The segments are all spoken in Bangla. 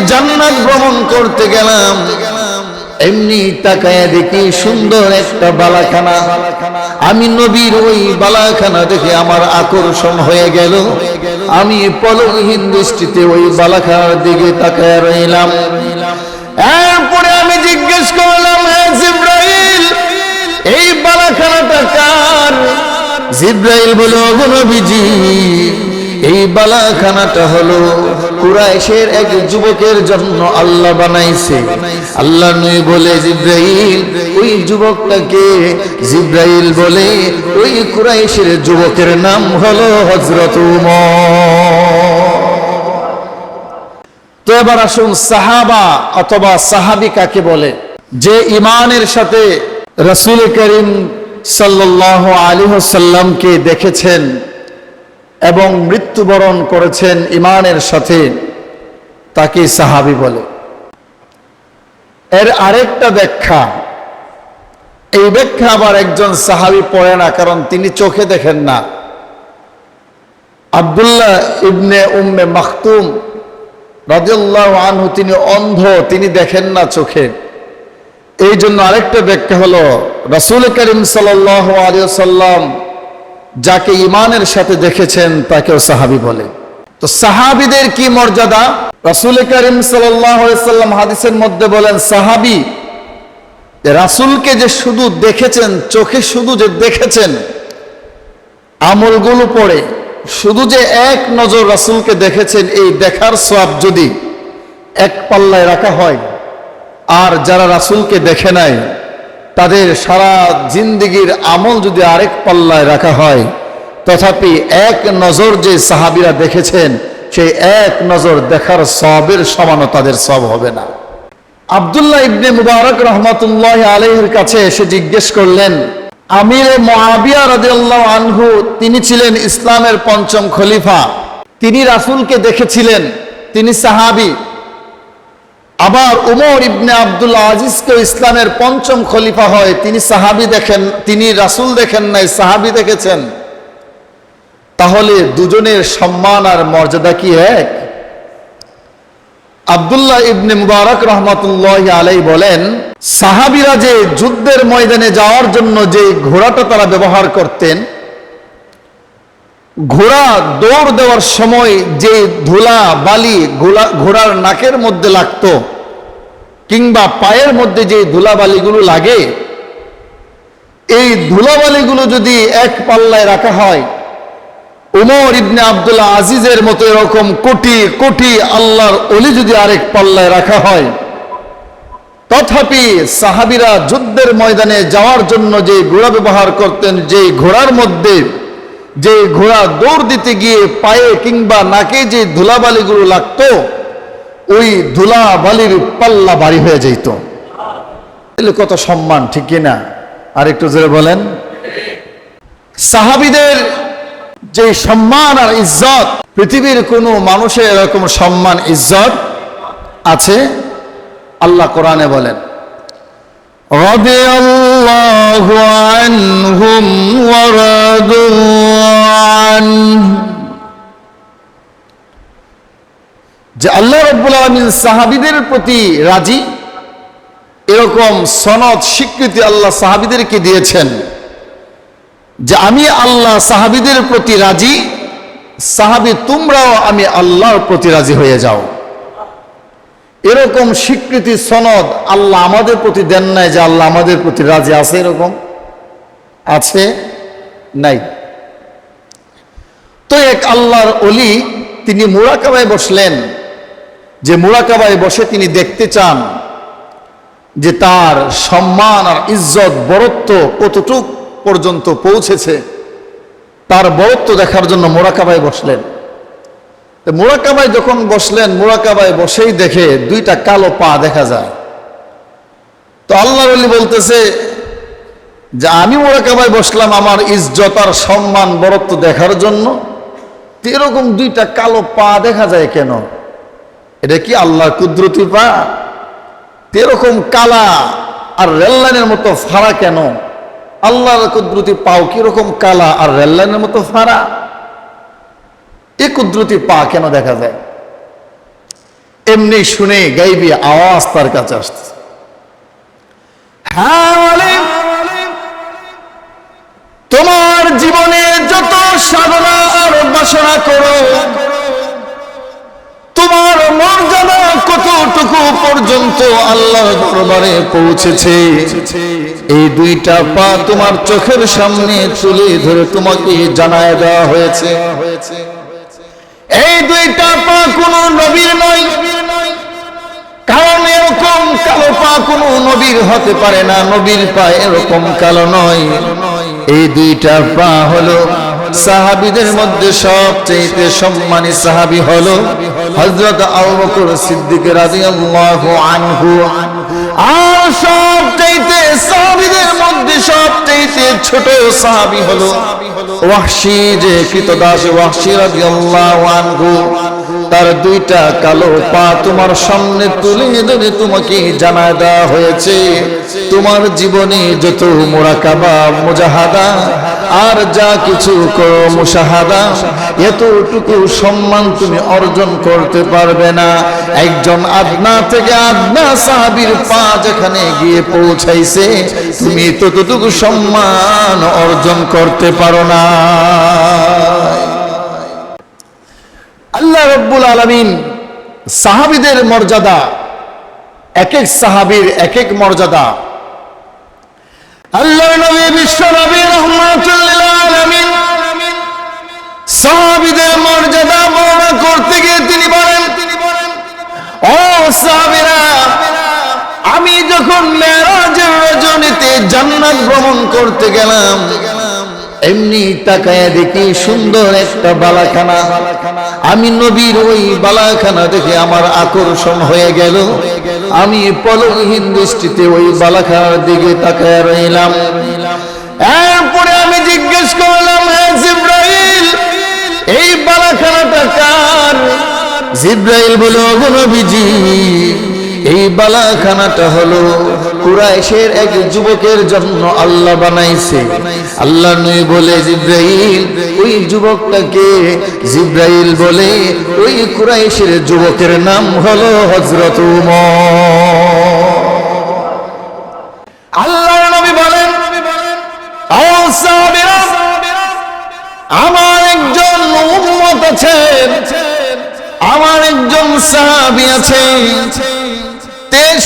জান্নাত ভ্রমণ করতে গেলাম, এমনি তাকায় দেখি সুন্দর একটা বালাখানা। আমি নবীর ওই বালাখানা দেখে আমার আকর্ষণ হয়ে গেল। আমি পলকহীন দৃষ্টিতে ওই বালাখানার দিকে তাকায় রইলাম। এরপরে আমি জিজ্ঞেস করলাম, হে জিবরাইল, এই বালাখানাটা কার? জিবরাইল বলল, ওগো নবীজি, এই বালাখানাটা হলো কুরাইশের এক যুবকের জন্য আল্লাহ বানাইছে। আল্লাহ নবী বলে, জিবরাইল, ওই যুবকটাকে? জিবরাইল বলে, ওই কুরাইশের যুবকের নাম হলো হযরত উমর। তো এবার আসুন, সাহাবা অথবা সাহাবী কাকে বলে? যে ঈমানের সাথে রাসূল করিম সাল্লাল্লাহু আলাইহি ওয়াসাল্লামকে দেখেছেন এবং মৃত্যুবরণ করেছেন ঈমানের সাথে, তাকে সাহাবী বলে। এর আরেকটা ব্যাখ্যা, এই ব্যাখ্যা আবার একজন সাহাবী পড়ে না, কারণ তিনি চোখে দেখেন না। আব্দুল্লাহ ইবনে উম্মে মাকতুম রাদিয়াল্লাহু আনহু, তিনি অন্ধ, তিনি দেখেন না চোখে। এই জন্য আরেকটা ব্যাখ্যা হলো, রাসূল করিম সাল্লাল্লাহু আলাইহি ওয়াসাল্লাম যাকে ঈমানের সাথে দেখেছেন তাকেও সাহাবী বলে। তো সাহাবীদের কি মর্যাদা? রাসূল করিম সাল্লাল্লাহু আলাইহি ওয়াসাল্লাম হাদিসের মধ্যে বলেন, সাহাবী রাসূলকে যে শুধু দেখেছেন, চোখে শুধু যে দেখেছেন, আমলগুলো পড়ে শুধু যে এক নজর রাসূলকে দেখেছেন, এই দেখার সওয়াব যদি এক পাল্লায় রাখা হয়, আর যারা রাসূলকে দেখে নাই তাদের সারা জিন্দেগীর আমল যদি আরেক পাল্লায় রাখা হয়, তথাপি এক নজর যে সাহাবীরা দেখেছেন, সেই এক নজর দেখার সওয়াবের সমানও তাদের সওয়াব হবে না। আব্দুল্লাহ ইবনে মুবারক রাহমাতুল্লাহি আলাইহির কাছে এসে জিজ্ঞেস করলেন, আমিরে মুআবিয়া রাদিয়াল্লাহু আনহু, তিনি ছিলেন ইসলামের পঞ্চম খলিফা, তিনি রাসূলকে দেখেছিলেন, তিনি সাহাবী। আবার উমর ইবনে আব্দুল আজিজকে ইসলামের পঞ্চম খলিফা হয়, তিনি সাহাবী দেখেন, তিনি রাসূল দেখেন নাই, সাহাবী দেখেছেন। তাহলে দুজনের সম্মান আর মর্যাদা কি এক? আব্দুল্লাহ ইবনে মুবারক রাহমাতুল্লাহি আলাইহি বলেন, সাহাবীরা যে যুদ্ধের ময়দানে যাওয়ার জন্য যে ঘোড়াটা তারা ব্যবহার করতেন, ঘোড়া দৌড় দেওয়ার সময় যে ধুলা বালি ঘোড়ার নাকের মধ্যে লাগতো, কিংবা পায়ের মধ্যে যে ধুলাবালিগুলো লাগে, এই ধুলাবালিগুলো যদি এক পাল্লায় রাখা হয়, উমর ইবনে আব্দুল আজিজের মতো এরকম কোটি কোটি আল্লাহর ওলি যদি আরেক পাল্লায় রাখা হয়, তথাপি সাহাবীরা যুদ্ধের ময়দানে যাওয়ার জন্য যে ঘোড়া ব্যবহার করতেন, যে ঘোড়ার মধ্যে যে ঘোড়া দৌড় দিতে গিয়ে পায়ে কিংবা নাকে যে ধুলাবালিগুলো লাগতো, ওই ধুলাবালির পাল্লা ভারী হয়ে যেত। কত সম্মান, ঠিক কিনা? আর একটু জোরে বলেন। সাহাবীদের যে সম্মান আর ইজ্জত, পৃথিবীর কোনো মানুষের এরকম সম্মান ইজ্জত আছে? আল্লাহ কোরআনে বলেন, রাদিয়াল্লাহু আনহুম ওয়া রাদু আনহু, যে আল্লাহ রাব্বুল আলামিন সাহাবীদের প্রতি রাজি, এরকম সনদ স্বীকৃতি আল্লাহ সাহাবীদেরকে দিয়েছেন যে আমি আল্লাহ সাহাবীদের প্রতি রাজি, সাহাবী তোমরাও আমি আল্লাহর প্রতি রাজি হয়ে যাও। এরকম স্বীকৃতি সনদ আল্লাহ আমাদের প্রতি দেন নাই যে আল্লাহ আমাদের প্রতি রাজি আছে, এরকম আছে? নাই। তো এক আল্লাহর ওলি, তিনি মুরাকাবায় বসলেন, যে মুরাকাবায় বসে তিনি দেখতে চান যে তার সম্মান আর ইজ্জত বরত্ব কতটুক পর্যন্ত পৌঁছেছে, তার বরত্ব দেখার জন্য মুরাকাবায় বসলেন। মুরাকাবায় যখন বসলেন, মুরাকাবায় বসেই দেখে দুইটা কালো পা দেখা যায়। তো আল্লাহর ওলি বলতেছে যে আমি মুরাকাবায় বসলাম আমার ইজ্জত আর সম্মান বরত্ব দেখার জন্য, এরকম দুইটা কালো পা দেখা যায় কেন? এটা কি আল্লাহর কুদরতি পা? এরকম কালা আর রেললাইনের মতো ফাড়া কেন? আল্লাহর কুদরতি পাও কিরকম কালা আর রেললাইনের মতো ফাড়া? এই কুদরতি পা কেন দেখা যায়? এমনি শুনে গাইবি আওয়াজ তার কাছে আসছে, হ্যাঁ আলেম, তোমার জীবনে যত সাধনা আর বাসনা করো, তোমার মর্যাদা কতটুকু পর্যন্ত আল্লাহর দরবারে পৌঁছেছে, এই দুইটা পা তোমার চোখের সামনে তুলে ধরে তোমাকে জানায় দেওয়া হয়েছে। এই দুইটা পা কোনো নবীর নয়, কারণ এরকম কালো পা কোনো নবীর হতে পারে না, নবীর পা এরকম কালো নয়। এই দুইটা পা হলো সাহাবীদের মধ্যে সবচেয়ে সম্মানী সাহাবী হলো হযরত আবু বকর সিদ্দিক রাদিয়াল্লাহু আনহু। আর সবচেয়ে সাহাবীদের মধ্যে সবচেয়ে ছোট সাহাবী হলো ওয়াহশী, যে কৃতদাস ওয়াহশী রাদিয়াল্লাহু আনহু। তার দুইটা কালো পা তোমার সামনে তুলে ধরে তোমাকে জানায় দেওয়া হয়েছে, তোমার জীবনে যত মুরাকাবা, মুজাহাদা আর যা কিছু করো মুশাহাদা, এতটুকু সম্মান তুমি অর্জন করতে পারবে না। একজন আদনা থেকে আদনা সাহাবীর পা যেখানে গিয়ে পৌঁছাইছে, তুমি ততটুকু সম্মান অর্জন করতে পারো না। আল্লাহ রাব্বুল আলামিন সাহাবীদের মর্যাদা, এক এক সাহাবীর এক এক মর্যাদা। আল্লাহর নবী বিশ্ব নবী রাহমাতুল লিল আলামিন সাহাবীদের মর্যাদা বর্ণনা করতে গিয়ে তিনি বলেন, ও সাহাবীরা, আমি যখন মেরাজের রজনীতে জান্নাত ভ্রমণ করতে গেলাম, এমনি তাকায় দেখি সুন্দর একটা বালাখানা। আমি নবীর ওই বালাখানা দেখে আমার আকর্ষণ হয়ে গেল। আমি পলকহীন দৃষ্টিতে ওই বালাখানার দিকে তাকায় রইলাম। এরপরে আমি জিজ্ঞেস করলাম, হে জিবরাইল, এই বালাখানাটা কার? জিবরাইল বলল, ওগো নবীজি, এই বালাখানাটা হলো কুরাইশের এক যুবকের জন্য আল্লাহ বানাইছে। আল্লাহ নবী বলে, জিবরাইল, ওই যুবকটাকে? জিবরাইল বলে, ওই কুরাইশের যুবকের নাম হলো হযরত উমর। আল্লাহর নবী বলেন, ও সাহাবীরা, আমার একজন উম্মত আছে, আমার একজন সাহাবী আছে,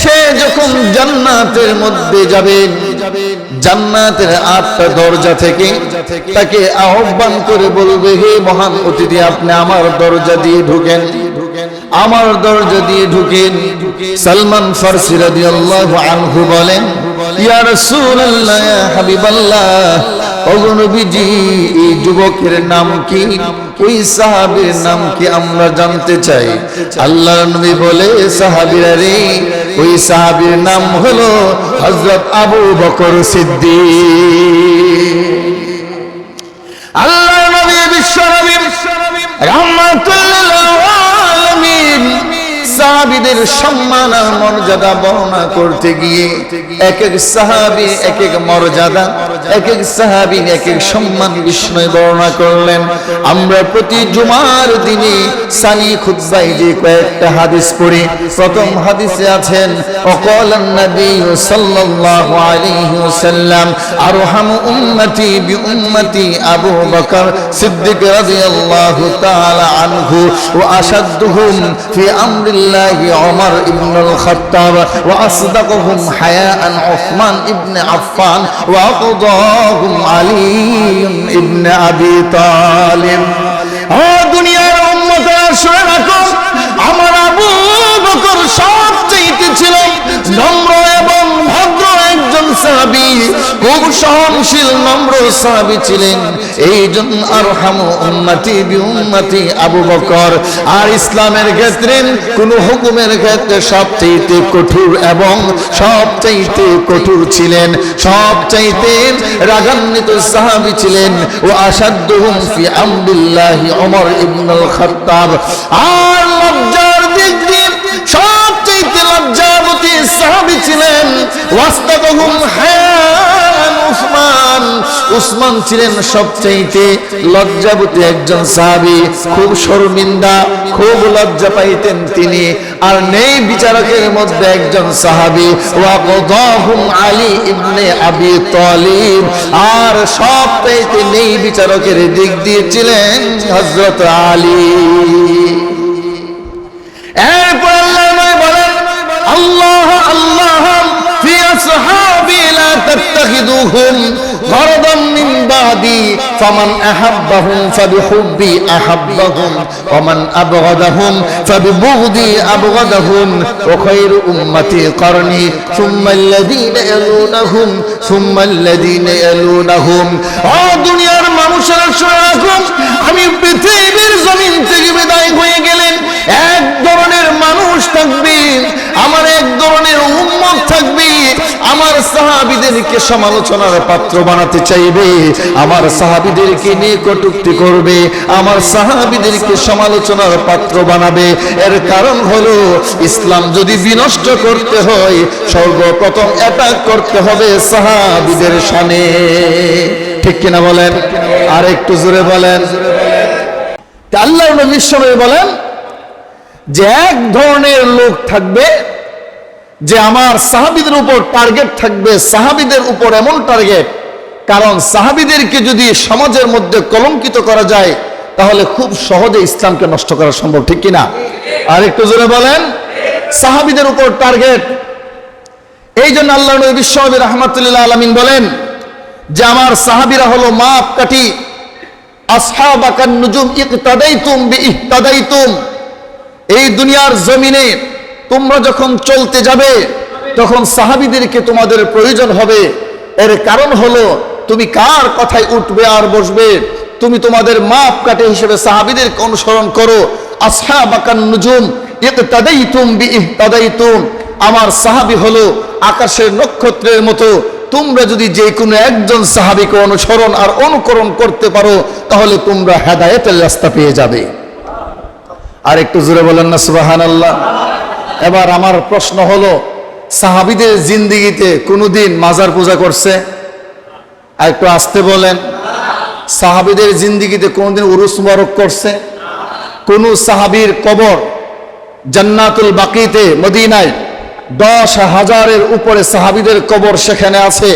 সে যখন জান্নাতের মধ্যে যাবেন, জান্নাতের 8টা দরজা থেকে তাকে আহ্বান করে বলবে, হে মহান অতিথি, আপনি আমার দরজা দিয়ে ঢুকেন, আমার দরজা দিয়ে ঢুকেন। সালমান ফারসি রাদিয়াল্লাহু আনহু বলেন, ইয়া রাসূলুল্লাহ, ইয়া হাবিবাল্লাহ, ওগো নবীজি, এই যুবকের নাম কি? ওই সাহাবীর নাম কি আমরা জানতে চাই। আল্লাহর নবী বলে, সাহাবীরা রে, ওই সাহাবীর নাম হলো হযরত আবু বকর সিদ্দিক। আল্লাহর নবী বিশ্ব নবী রাহমাতুল লিল আলামিন সাহাবীদের সম্মান আর মর্যাদা বর্ণনা করতে গিয়ে এক এক সাহাবী এক এক মর্যাদা, এক এক সাহাবী এক এক সম্মান বিষয় বর্ণনা করলেন। আমরা প্রতি জুমার দিনে সানি খুতবায় যে কয়েকটা হাদিস পড়ি, প্রথম হাদিসে আছেন, ওয়াকালান নবী সাল্লাল্লাহু আলাইহি ওয়াসাল্লাম, আরহামু উম্মতি বিউম্মতি আবু বকর সিদ্দিক রাদিয়াল্লাহু তাআলা আনহু ওয়া আশাদ্দুহুম ফি আমরিল্লাহি উমর ইবনুল খাত্তাব ওয়া আসদাকুহুম হায়াআন উসমান ইবনে আফফান ওয়া আকদাহুম আলী ইবনে আবি তালিব। ও দুনিয়ার উম্মতরা, শুনে রাখো, আমার আবু বকর সবচেয়ে ছিলেন নম্র এবং ভদ্র একজন সাহাবী, খুব সহনশীল নম্র সাহাবী ছিলেন। এই জন্য আরহামু উম্মতি বিউম্মতি আবু বকর। আর ইসলামের ক্ষেত্রে কোন হুকুমের ক্ষেত্রে সবচেয়ে কঠোর এবং সবচেয়ে কঠোর ছিলেন, সবচেয়ে রাগান্বিত সাহাবী ছিলেন। ও আশাদ্দুহুম ফি আমরিল্লাহি উমর ইবনুল খাত্তাব। আর লজ্জার দিক দিয়ে সবচেয়ে লজ্জাবতী সাহাবী ছিলেন ওয়াস্তাকুহুম হায়ান উসমান। উসমান ছিলেন সবচেয়ে লজ্জাবতী একজন সাহাবী, খুব শর্মিন্দা, খুব লজ্জা পাইতেন তিনি। আর নেই বিচারকের মধ্যে একজন সাহাবী, ওয়া কদাহুম আলী ইবনে আবি তালিব, আর সবচেয়ে নেই বিচারকের দিক দিয়ে ছিলেন হযরত আলী। এরপর আল্লাহ বলেন, আল্লাহ আল্লাহ ফি আসহাবি লা তাত্তাখিদুহুম গরদাম মিন বাদি ফামান আহাব্বাহুম ফাবিহুব্বি আহাব্বাহুম ওয়া মান আবগাদাহুম ফাবিবুগদি আবগাদাহুম ওয়া খায়রু উম্মতি করনি সুম্মা আল্লাযীনা ইয়ালুনাহুম সুম্মা আল্লাযীনা ইয়ালুনাহুম। ও দুনিয়ার মানুষেরা শুনে রাখুন, আমি পৃথিবীর জমিন থেকে বিদায় হয়ে গেলেন এক ধরনের মানুষ থাকবে, আমার এক ধরনের উম্মত থাকবে, আমার সাহাবীদেরকে সমালোচনার পাত্র বানাতে চাইবে, আমার সাহাবীদেরকে নিয়ে কটূক্তি করবে, আমার সাহাবীদেরকে সমালোচনার পাত্র বানাবে। এর কারণ হলো ইসলাম যদি বিনষ্ট করতে হয় সর্বপ্রথম অ্যাটাক করতে হবে সাহাবীদের শানে। ঠিক কিনা বলেন? আর একটু জোরে বলেন। আল্লাহর নবী সাল্লাল্লাহু বলেন যে এক ধরনের লোক থাকবে যে আমার সাহাবীদের উপর টার্গেট থাকবে, সাহাবীদের উপর এমন টার্গেট, কারণ সাহাবীদেরকে যদি সমাজের মধ্যে কলঙ্কিত করা যায় তাহলে খুব সহজে ইসলামকে নষ্ট করা সম্ভব। ঠিক কিনা? আর একটু জোরে বলেন। সাহাবীদের উপর টার্গেট। এই জন্য আল্লাহর নবী বিশ্বনবী রাহমাতুল্লাহ আলামিন বলেন যে আমার সাহাবীরা হলো মাপকাঠি, আসহাবাকান নুজুম ইকতাদাইতুম বিইহতাদাইতুম। এই দুনিয়ার জমিনে তোমরা যখন চলতে যাবে তখন সাহাবীদেরকে তোমাদের প্রয়োজন হবে। এর কারণ হলো তুমি কার কথায় উঠবে আর বসবে, তুমি তোমাদের মাপকাঠি হিসেবে সাহাবীদেরকে অনুসরণ করো। আসহাবাকান নুজুম ইকতাদাইতুম বিইহতাদাইতুম। আমার সাহাবী হলো আকাশের নক্ষত্রের মতো, তোমরা যদি যে কোনো একজন সাহাবীকে অনুসরণ আর অনুকরণ করতে পারো তাহলে তোমরা হেদায়েতের রাস্তা পেয়ে যাবে। আর একটু জোরে বলেন না সুবহানাল্লাহ। এবার আমার প্রশ্ন হলো, সাহাবীদের জিন্দেগিতে কোনোদিন মাজার পূজা করছে? আর একটু আসতে বলেন। সাহাবীদের জিন্দেগিতে কোনোদিন উরুস মুবারক করছে? কোন সাহাবীর কবর জান্নাতুল বাকিতে মদিনায় 10,000-এর উপরে সাহাবীদের কবর সেখানে আছে।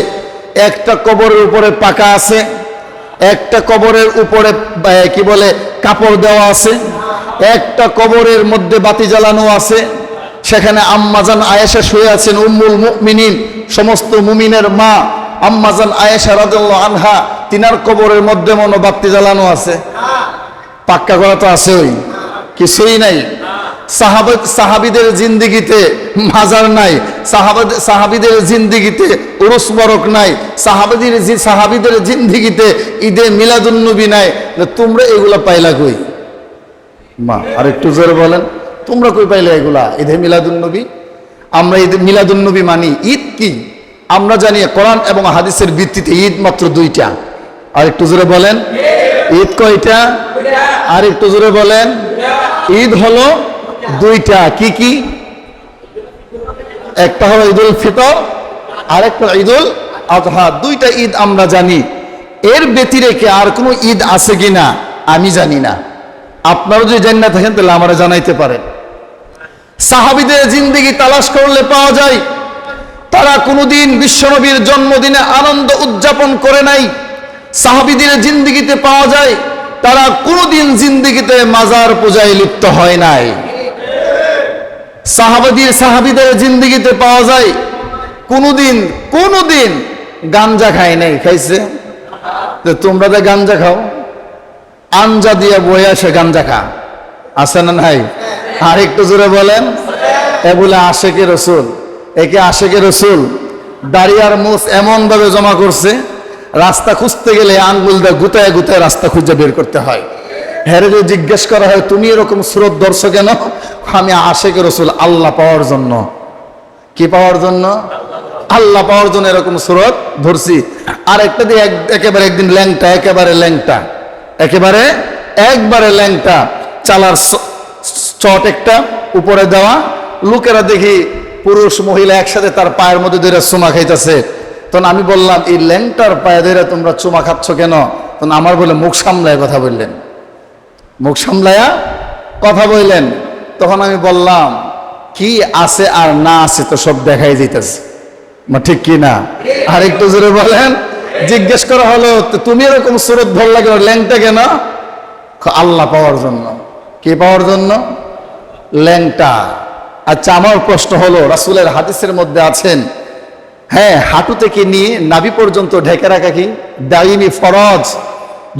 একটা কবরের উপরে পাকা আছে, একটা কবরের উপরে কি বলে কাপড় দেওয়া আছে, একটা কবরের মধ্যে বাতি জ্বালানো আছে। সেখানে আম্মাজান আয়েশা শুয়ে আছেন, উম্মুল মুমিনিন, সমস্ত মুমিনের মা আম্মাজান আয়েশা রাদিয়াল্লাহু আনহা, তিনার কবরের মধ্যে মনো বাতি জ্বালানো আছে। পাক্কা করা তো আছে, ওই কিছুই নাই। সাহাবীদের জিন্দেগিতে মাজার নাই, সাহাবীদের জিন্দেগিতে উরুস মুবারক নাই, সাহাবীদের জিন্দেগিতে ঈদে মিলাদুন নবী নাই। তোমরা এগুলা পাইলা কই? মা আর একটু জোরে বলেন, তোমরা কই পাইলে এগুলা? ঈদে মিলাদুন নবী। আমরা ঈদ মিলাদুন নবী মানি। ঈদ কি আমরা জানি কোরআন এবং হাদিসের ভিত্তিতে ঈদ মাত্র 2টা। আর একটু জোরে বলেন, ঈদ কয়টা? আর একটু জোরে বলেন। ঈদ হলো 2টা। কি কি? একটা হলো ঈদুল ফিতর আর একটা ঈদুল আযহা। 2টা ঈদ আমরা জানি। এর ব্যতিরেকে আর কোনো ঈদ আছে কিনা আমি জানি না। আপনারা যদি জানেন না থাকেন তাহলে আমারে জানাইতে পারেন। সাহাবীদের জিন্দেগি তালাশ করলে পাওয়া যায় তারা কোনোদিন বিশ্বনবীর জন্মদিনে আনন্দ উদযাপন করে নাই। সাহাবীদের জিন্দেগিতে পাওয়া যায় তারা কোনোদিন জিন্দেগিতে মাজার পূজায় লিপ্ত হয় নাই। সাহাবীদের জিন্দেগিতে পাওয়া যায় কোনোদিন গাঞ্জা খায় নাই। খাইছে? তোমরা যে গাঞ্জা খাও, আঞ্জা দিয়ে বয়ে আসে গাঞ্জা খা, আছে না নাই? আর একটু জোরে বলেন। এ বলে আশেকে রসুল। একে আশেকে রসুল। দাড়ি আর মুছ এমন ভাবে জমা করছে, রাস্তা খুঁজতে গেলে আঙ্গুল দিয়ে গুতায় গুতায় রাস্তা খুঁজে বের করতে হয়। হ্যাঁ, যদি জিজ্ঞেস করা হয় তুমি এরকম সুরত ধরছো কেন? আমি আশেকে রসুল আল্লাহ পাওয়ার জন্য। কি পাওয়ার জন্য? আল্লাহ পাওয়ার জন্য এরকম সুরত ধরছি। আর একটা দিয়ে একেবারে একদিন ল্যাংটা, একবারে ল্যাংটা, চালার চট একটা উপরে দেওয়া। লোকেরা দেখি পুরুষ মহিলা একসাথে তার পায়ের মধ্যে ধরে সোমা খাইতেছে। তখন আমি বললাম, এই ল্যাংটার পায়ে ধরে তোমরা চুমা খাচ্ছ কেন? তখন আমার বলে মুখ সামলায় কথা বললেন, মুখ সামলায়া কথা বললেন। তখন আমি বললাম, কি আছে আর না আছে তো সব দেখাই দিতেছে, ঠিক কি না? আর একটু জোরে বলেন। জিজ্ঞেস করা হলো, তুমি এরকম সুরত ভাল লাগে ল্যাংটা কেন? আল্লাহ পাওয়ার জন্য। কি পাওয়ার জন্য? ল্যাংটা। আচ্ছা, আমার প্রশ্ন হলো, রাসূলের হাদিসের মধ্যে আছেন, হ্যাঁ, হাঁটু থেকে নিয়ে নাভি পর্যন্ত ঢেকে রাখা কি দাইমি ফরজ?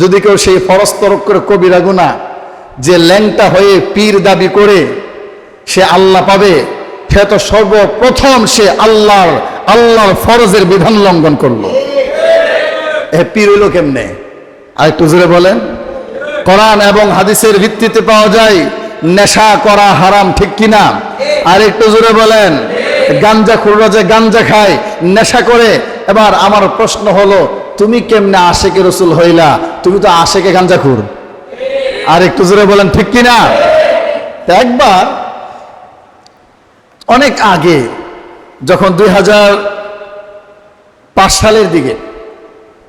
যদি কেউ সেই ফরজ তরক করে কবিরা গুনাহ, যে ল্যাংটা হয়ে পীর দাবি করে সে আল্লাহ পাবে, সে তো সর্বপ্রথম সে আল্লাহর ফরজের বিধান লঙ্ঘন করলো। পীর হইল কেমনে? আর একটু জোরে বলেন। কোরআন এবং হাদিসের ভিত্তিতে পাওয়া যায় নেশা করা হারাম, ঠিক কিনা? আর একটু জোরে বলেন। গাঞ্জা খুররা যে গাঞ্জা খায়, নেশা করে। এবার আমার প্রশ্ন হলো, তুমি কেমনে আশেকে রসুল হইলা? তুমি তো আশেকে গাঞ্জা খুর। আর একটু জোরে বলেন, ঠিক কিনা? একবার অনেক আগে, যখন 2005 সালের দিকে,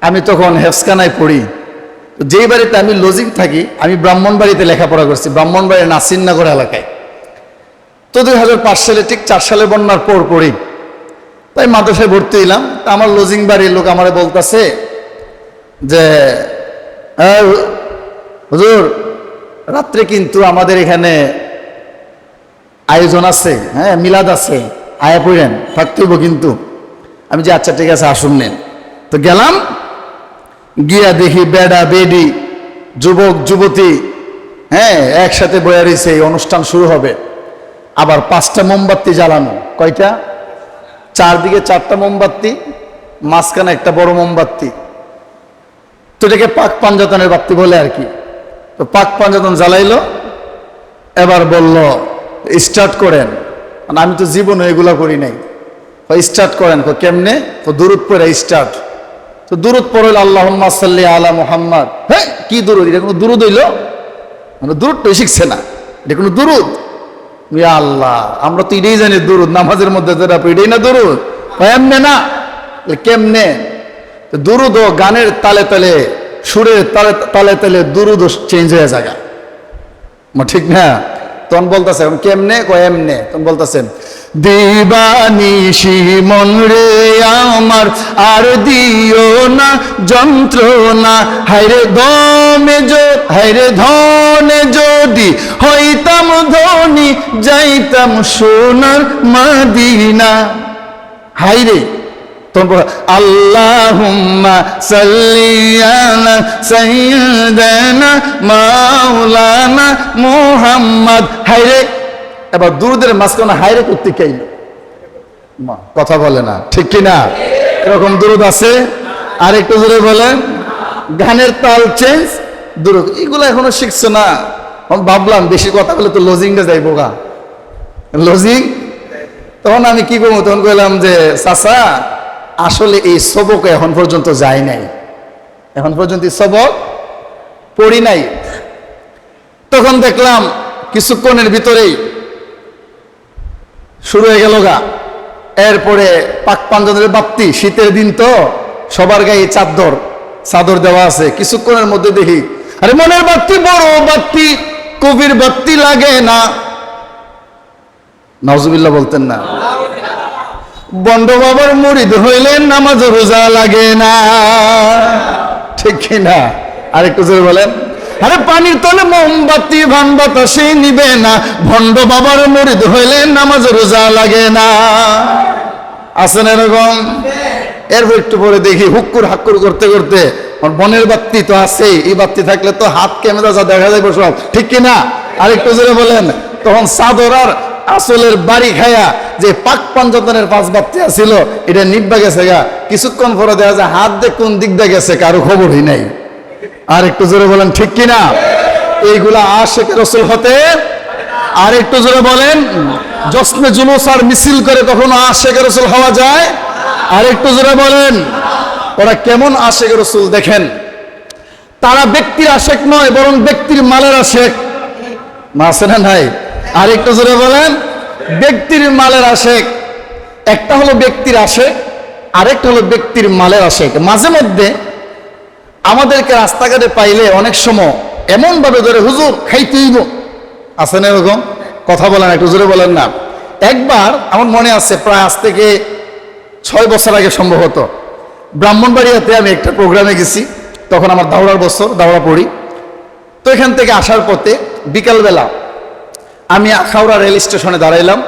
আমি তখন হেফসখানায় পড়ি। যেই বাড়িতে আমি লজিং থাকি, আমি ব্রাহ্মণবাড়িতে লেখাপড়া করছি, ব্রাহ্মণবাড়ির নাসিরনগর এলাকায়। তো 2005 সালে, ঠিক 4 সালে বন্যার পর পরই তাই মাদ্রাসায় ভর্তি হইলাম। তা আমার লজিং বাড়ির লোক আমারে বলতেছে যে, হুজুর, রাত্রে কিন্তু আমাদের এখানে আয়োজন আছে, হ্যাঁ, মিলাদ আছে, আয়া পড়েন, থাকতে হইব কিন্তু। আমি যে আচ্ছা ঠিক আছে, আসুন নেন। তো গেলাম, গিয়া দেখি বেডা বেডি, যুবক যুবতী, হ্যাঁ, একসাথে বয়া রয়েছে, এই অনুষ্ঠান শুরু হবে। আবার 5টা মোমবাতি জ্বালানো। কয়টা? চারদিকে 4টা মোমবাতি, মাঝখানে একটা বড় মোমবাতি। তো এটাকে পাক পাঞ্জাতনের বাতি বলে আর কি। তো পাক পাঞ্জাতন জ্বালাইলো। এবার বলল, স্টার্ট করেন। আমি তো জীবনে এগুলা করি নাই। স্টার্ট করেন। কেমনে? তো দুরূদ পড়ে স্টার্ট। তো দুরূদ পড়ল, আল্লাহুম্মা সাল্লি আলা মুহাম্মাদ। হ্যাঁ, কি দুরূদ? এটা কোনো দুরূদ হইল? মানে দুরূদটাই শিখছে না, এটা কোনো দুরূদ? ইয়া আল্লাহ, আমরা তো এটাই জানি দুরূদ, নামাজের মধ্যে যেটা এটাই না দুরূদ? এমনে না, কেমনে? দুরূদ ও গানের তালে তালে, সুরের তালে তালে তালে দুরূদ চেঞ্জ হয়ে যায়, ঠিক না? তখন বলতেছে, কেমনে? এমনে। তখন বলতেছেন, দিবানিশি মন রে আমার আর দিও না যন্ত্রণা, হায়রে দমে হায়রে ধনে যদি হইতাম ধনী, যাইতাম সোনার মদিনা। হায়রে, তখন আল্লাহুম্মা সাল্লি আলা সাইয়্যিদানা মাওলানা মুহাম্মদ। হায়রে, এবার দুরূদের মাঝখানে হায়রে করতে চাইল, কথা বলে না, ঠিক কিনা? এরকম দুরূদ আছে। আর একটু জোরে বলেন। গানের তাল চেঞ্জ, দুরূদ, এগুলো এখনো শিখছে না। ভাবলাম বেশি কথা বলে তো লজিংটা যাইবো গা, লজিং। তখন আমি কি করবো? তখন কইলাম যে, চাচা, আসলে এই সবক এখন পর্যন্ত যায় নাই, এখন পর্যন্ত সবক পড়ি নাই। তখন দেখলাম কিছুক্ষণের ভিতরেই শুরু হয়ে গেল গা। এরপরে পাক পাঞ্জাতনের বাতি, শীতের দিন তো সবার গায়ে চাদর দেওয়া আছে। কিছুক্ষণের মধ্যে দেখি, আরে মনের বাতি বড় বাতি, কবির বাতি লাগে না। নাউজুবিল্লাহ বলতেন না? বন্ড বাবার মুরিদ হইলে নামাজ রোজা লাগে না, ঠিক কিনা? আরেকটু জোরে বলেন। আরে পানির তলে মোমবাতি ভান বাতাসে নিবে না, ভণ্ড বাবার মুরিদ হইলে নামাজ রোজা লাগে না। আছেন এরকম? এরপর একটু পরে দেখি হুক্কুর হাক্কুর করতে করতে, বনের বাতি তো আছে, এই বাতি থাকলে তো হাত ক্যামেরা যা দেখা যাবে সব, ঠিক কিনা? আরেকটু জোরে বলেন। তখন চাদর আর আসলের বাড়ি খায়া যে পাক পাঞ্জাতনের 5 বাতি ছিল, এটা নিব্বা গেছে গা। কিছুক্ষণ পরে দেখা যায় হাত দিয়ে কোন দিক দিয়ে গেছে কারো খবরই নাই। আর একটু জোরে বলেন, ঠিক কিনা? এইগুলা আশিকে রাসূল হতে। আর একটু জোরে বলেন। জশ্নে জুলুস আর মিছিল করে কখনো আশিকে রাসূল হওয়া যায়? আর একটু জোরে বলেন। ওরা কেমন আশিকে রাসূল দেখেন, তারা ব্যক্তির আশেক নয়, বরং ব্যক্তির মালের আশেক। আছে না নাই? আর একটু জোরে বলেন। ব্যক্তির মালের আশেক। একটা হলো ব্যক্তির আশেক, আরেকটা হলো ব্যক্তির মালের আশেক। মাঝে মধ্যে আমাদেরকে রাস্তাঘাটে পাইলে অনেক সময় এমন ভাবে ধরে, হুজুর খাইতেইব, আছে না এরকম? কথা বলেন, একটু জোরে বলেন না। একবার আমার মনে আছে, প্রায় আজ থেকে 6 বছর আগে সম্ভবত, ব্রাহ্মণবাড়িয়াতে আমি একটা প্রোগ্রামে গেছি। তখন আমার দাওড়ার বছর, দাওড়া পড়ি। তো এখান থেকে আসার পথে বিকালবেলা আমি আখাউড়া রেল স্টেশনে দাঁড়াইলাম।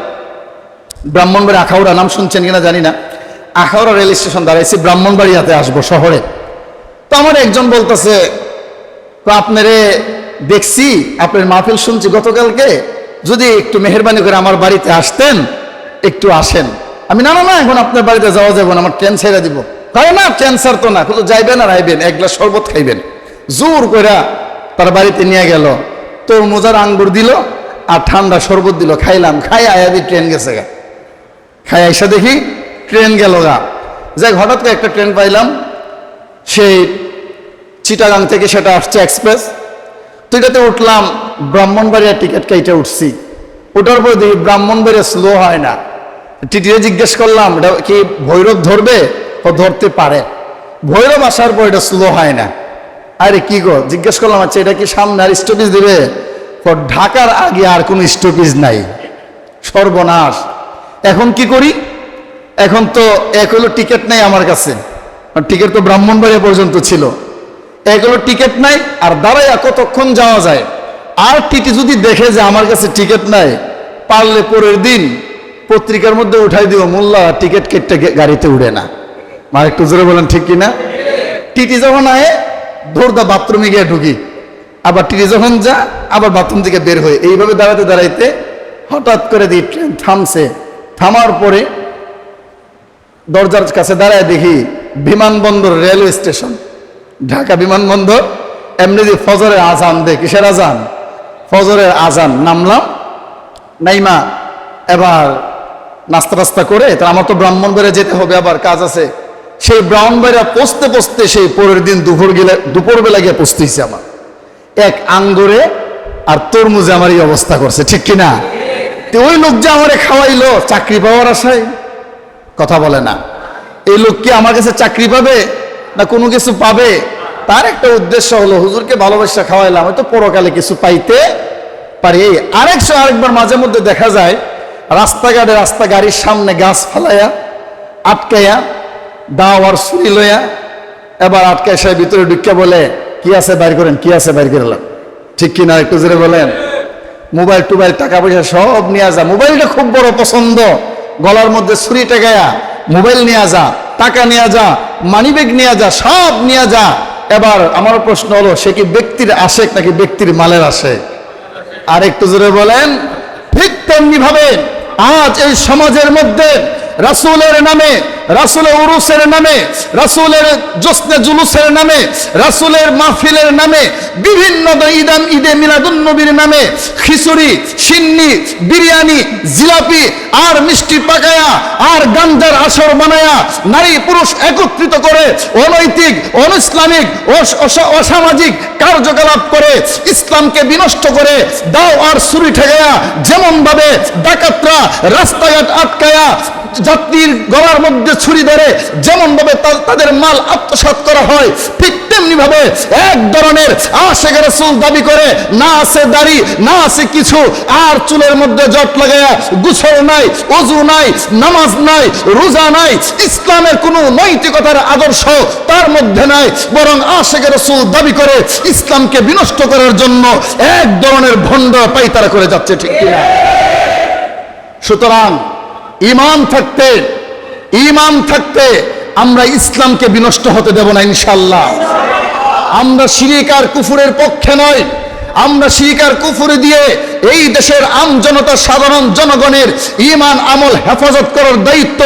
ব্রাহ্মণবাড়ি আখাউড়া নাম শুনছেন কিনা জানি না। আখাউড়া রেল স্টেশন দাঁড়াইছি, ব্রাহ্মণবাড়িয়াতে আসবো শহরে। তো আমার একজন বলতেছে, তো আপনারে দেখছি, আপনার মাহফিল শুনছি গতকালকে, যদি একটু মেহরবানি করে আমার বাড়িতে আসতেন, একটু আসেন। আমি না না না, এখন আপনার বাড়িতে যাওয়া যাবে না, আমার ট্রেন ছেড়ে দিব। তাই না, ট্রেন ছাড় তো না, কিন্তু যাইবেন আর আইবেন, এক গ্লাস শরবত খাইবেন। জোর কইরা তার বাড়িতে নিয়ে গেল, তরমুজার আঙ্গুর দিল আর ঠান্ডা শরবত দিল। খাইলাম, খাই আয়া দি ট্রেন গেছে গা। খাই আইসা দেখি ট্রেন গেল গা। যাই হঠাৎ করে একটা ট্রেন পাইলাম, সেই চিটাগাং থেকে সেটা আসছে এক্সপ্রেস। তো এটাতে উঠলাম, ব্রাহ্মণবাড়িয়া টিকিট কেটে উঠছি। ওঠার পর দেখি ব্রাহ্মণবাড়িয়া স্লো হয় না। টিটিরে জিজ্ঞেস করলাম, এটা কি ভৈরব ধরবে? ও ধরতে পারে। ভৈরব আসার পর এটা স্লো হয় না। আরে কি গো, জিজ্ঞেস করলাম, আচ্ছা এটা কি সামনে আর স্টপেজ দেবে? ঢাকার আগে আর কোনো স্টপেজ নাই। সর্বনাশ, এখন কি করি? এখন তো এক হলো টিকিট নাই আমার কাছে, টিকিট তো ব্রাহ্মণবাড়িয়া পর্যন্ত ছিল। এক হলো টিকিট নাই, আর দাঁড়াইয়া কতক্ষণ যাওয়া যায়? আর টিটি যদি দেখে যে আমার কাছে টিকিট নাই, পারলে পরের দিন পত্রিকার মধ্যে উঠাই দিও, মোল্লা টিকিট কেটে গাড়িতে উঠে না। আর একটু জোরে বলেন, ঠিক কিনা? টিটি যখন আয়, দৌড়দা বাথরুমে গিয়ে ঢুকি, আবার টিটি যখন যা, আবার বাথরুম থেকে বের হয়ে, এইভাবে দাঁড়াতে দাঁড়াইতে হঠাৎ করে দিই ট্রেন থামছে। থামার পরে দরজার কাছে দাঁড়ায় দেখি বিমানবন্দর, রেলওয়ে স্টেশন, ঢাকা বিমানবন্দর। এমনি যে ফজরের আজান দে, কিসের আজান? ফজরের আজান। নামলাম, নাইমা এবার নাস্তা টাস্তা করে, তা আমার তো ব্রাহ্মণবাড়িয়া যেতে হবে, আবার কাজ আছে। সেই ব্রাহ্মণবাড়িয়া পৌঁছতে পৌঁছতে সেই পরের দিন দুপুরবেলা গিয়ে পৌঁছতেছি। আমার এক আঙ্গুরে আর তরমুজে আমার এই অবস্থা করছে, ঠিক কিনা? তো ওই লোক যে আমারে খাওয়াইলো চাকরি পাওয়ার আশায়, কথা বলে না। এই লোক কি আমার কাছে চাকরি পাবে না কোনো কিছু পাবে? তার একটা উদ্দেশ্য হলো, হুজুরকে ভালোবাসা খাওয়াইলাম, হয়তো পরকালে কিছু পাইতে পারি। আরেকবার মাঝে মধ্যে দেখা যায় রাস্তাঘাটে, গাড়ির সামনে গাছ ফালাইয়া আটকাইয়া, দাও আর ছুরি লইয়া, এবার আটকায় সে ভিতরে ঢুকিয়া বলে, কি আছে বাইর করেন, কি আছে বাইর করলাম, ঠিক কিনা? একটু জোরে বলেন। মোবাইল টোবাইল টাকা পয়সা সব নিয়ে যা। মোবাইলটা খুব বড় পছন্দ, গলার মধ্যে ছুরি টেকায়া মোবাইল নিয়ে যা, টাকা নিয়ে যা, মানিব্যাগ নিয়ে যা, সব নিয়ে যা। এবার আমার প্রশ্ন হলো, সে কি ব্যক্তির আশেক নাকি ব্যক্তির মালের আশেক? আর একটু জোরে বলেন। ঠিক তেমনি ভাবে আজ এই সমাজের মধ্যে রাসূলের নামে, রাসূলের উরুসের নামে, রাসূলের জশ্নে জুলুসের নামে, রাসূলের মাহফিলের নামে, বিভিন্ন ঈদে মিলাদুন নবীর নামে খিচুড়ি, সিন্নি, বিরিয়ানি, জিলাপি আর মিষ্টি পাকায়া আর গাঞ্জার আসর বানায়া নারী পুরুষ একত্রিত করে অনৈতিক, অনইসলামিক, অসামাজিক কার্যকলাপ করে ইসলামকে বিনষ্ট করে, দাও আর ছুরি ঠেকায়া যেমন ভাবে ডাকাতরা রাস্তাঘাট আটকায়া যাত্রীর গলার মধ্যে ছুরি ধরে যেমন ভাবে তাদের মাল আত্মসাৎ করা হয়, ঠিক তেমনি ভাবে এক ধরনের আশেক রাসূল দাবি করে, না আছে দাড়ি, না আছে কিছু, আর চুলের মধ্যে জট লাগায়া গোসল নাই, ওযু নাই, নামাজ নাই, রোজা নাই, ইসলামের কোনো নৈতিকতার আদর্শ তার মধ্যে নাই, বরং আশেক রাসূল দাবি করে ইসলামকে বিনষ্ট করার জন্য এক ধরনের ভণ্ড পাইতারা করে যাচ্ছে, ঠিক কিনা? সুতরাং ঈমান থাকতে আমরা ইসলামকে বিনষ্ট হতে দেব না ইনশাআল্লাহ। আমরা শিরক আর কুফরের পক্ষে নয়। আমরা শিরক আর কুফর দিয়ে এই দেশের আমজনতা, সাধারণ জনগণের ঈমান আমল হেফাজত করার দায়িত্ব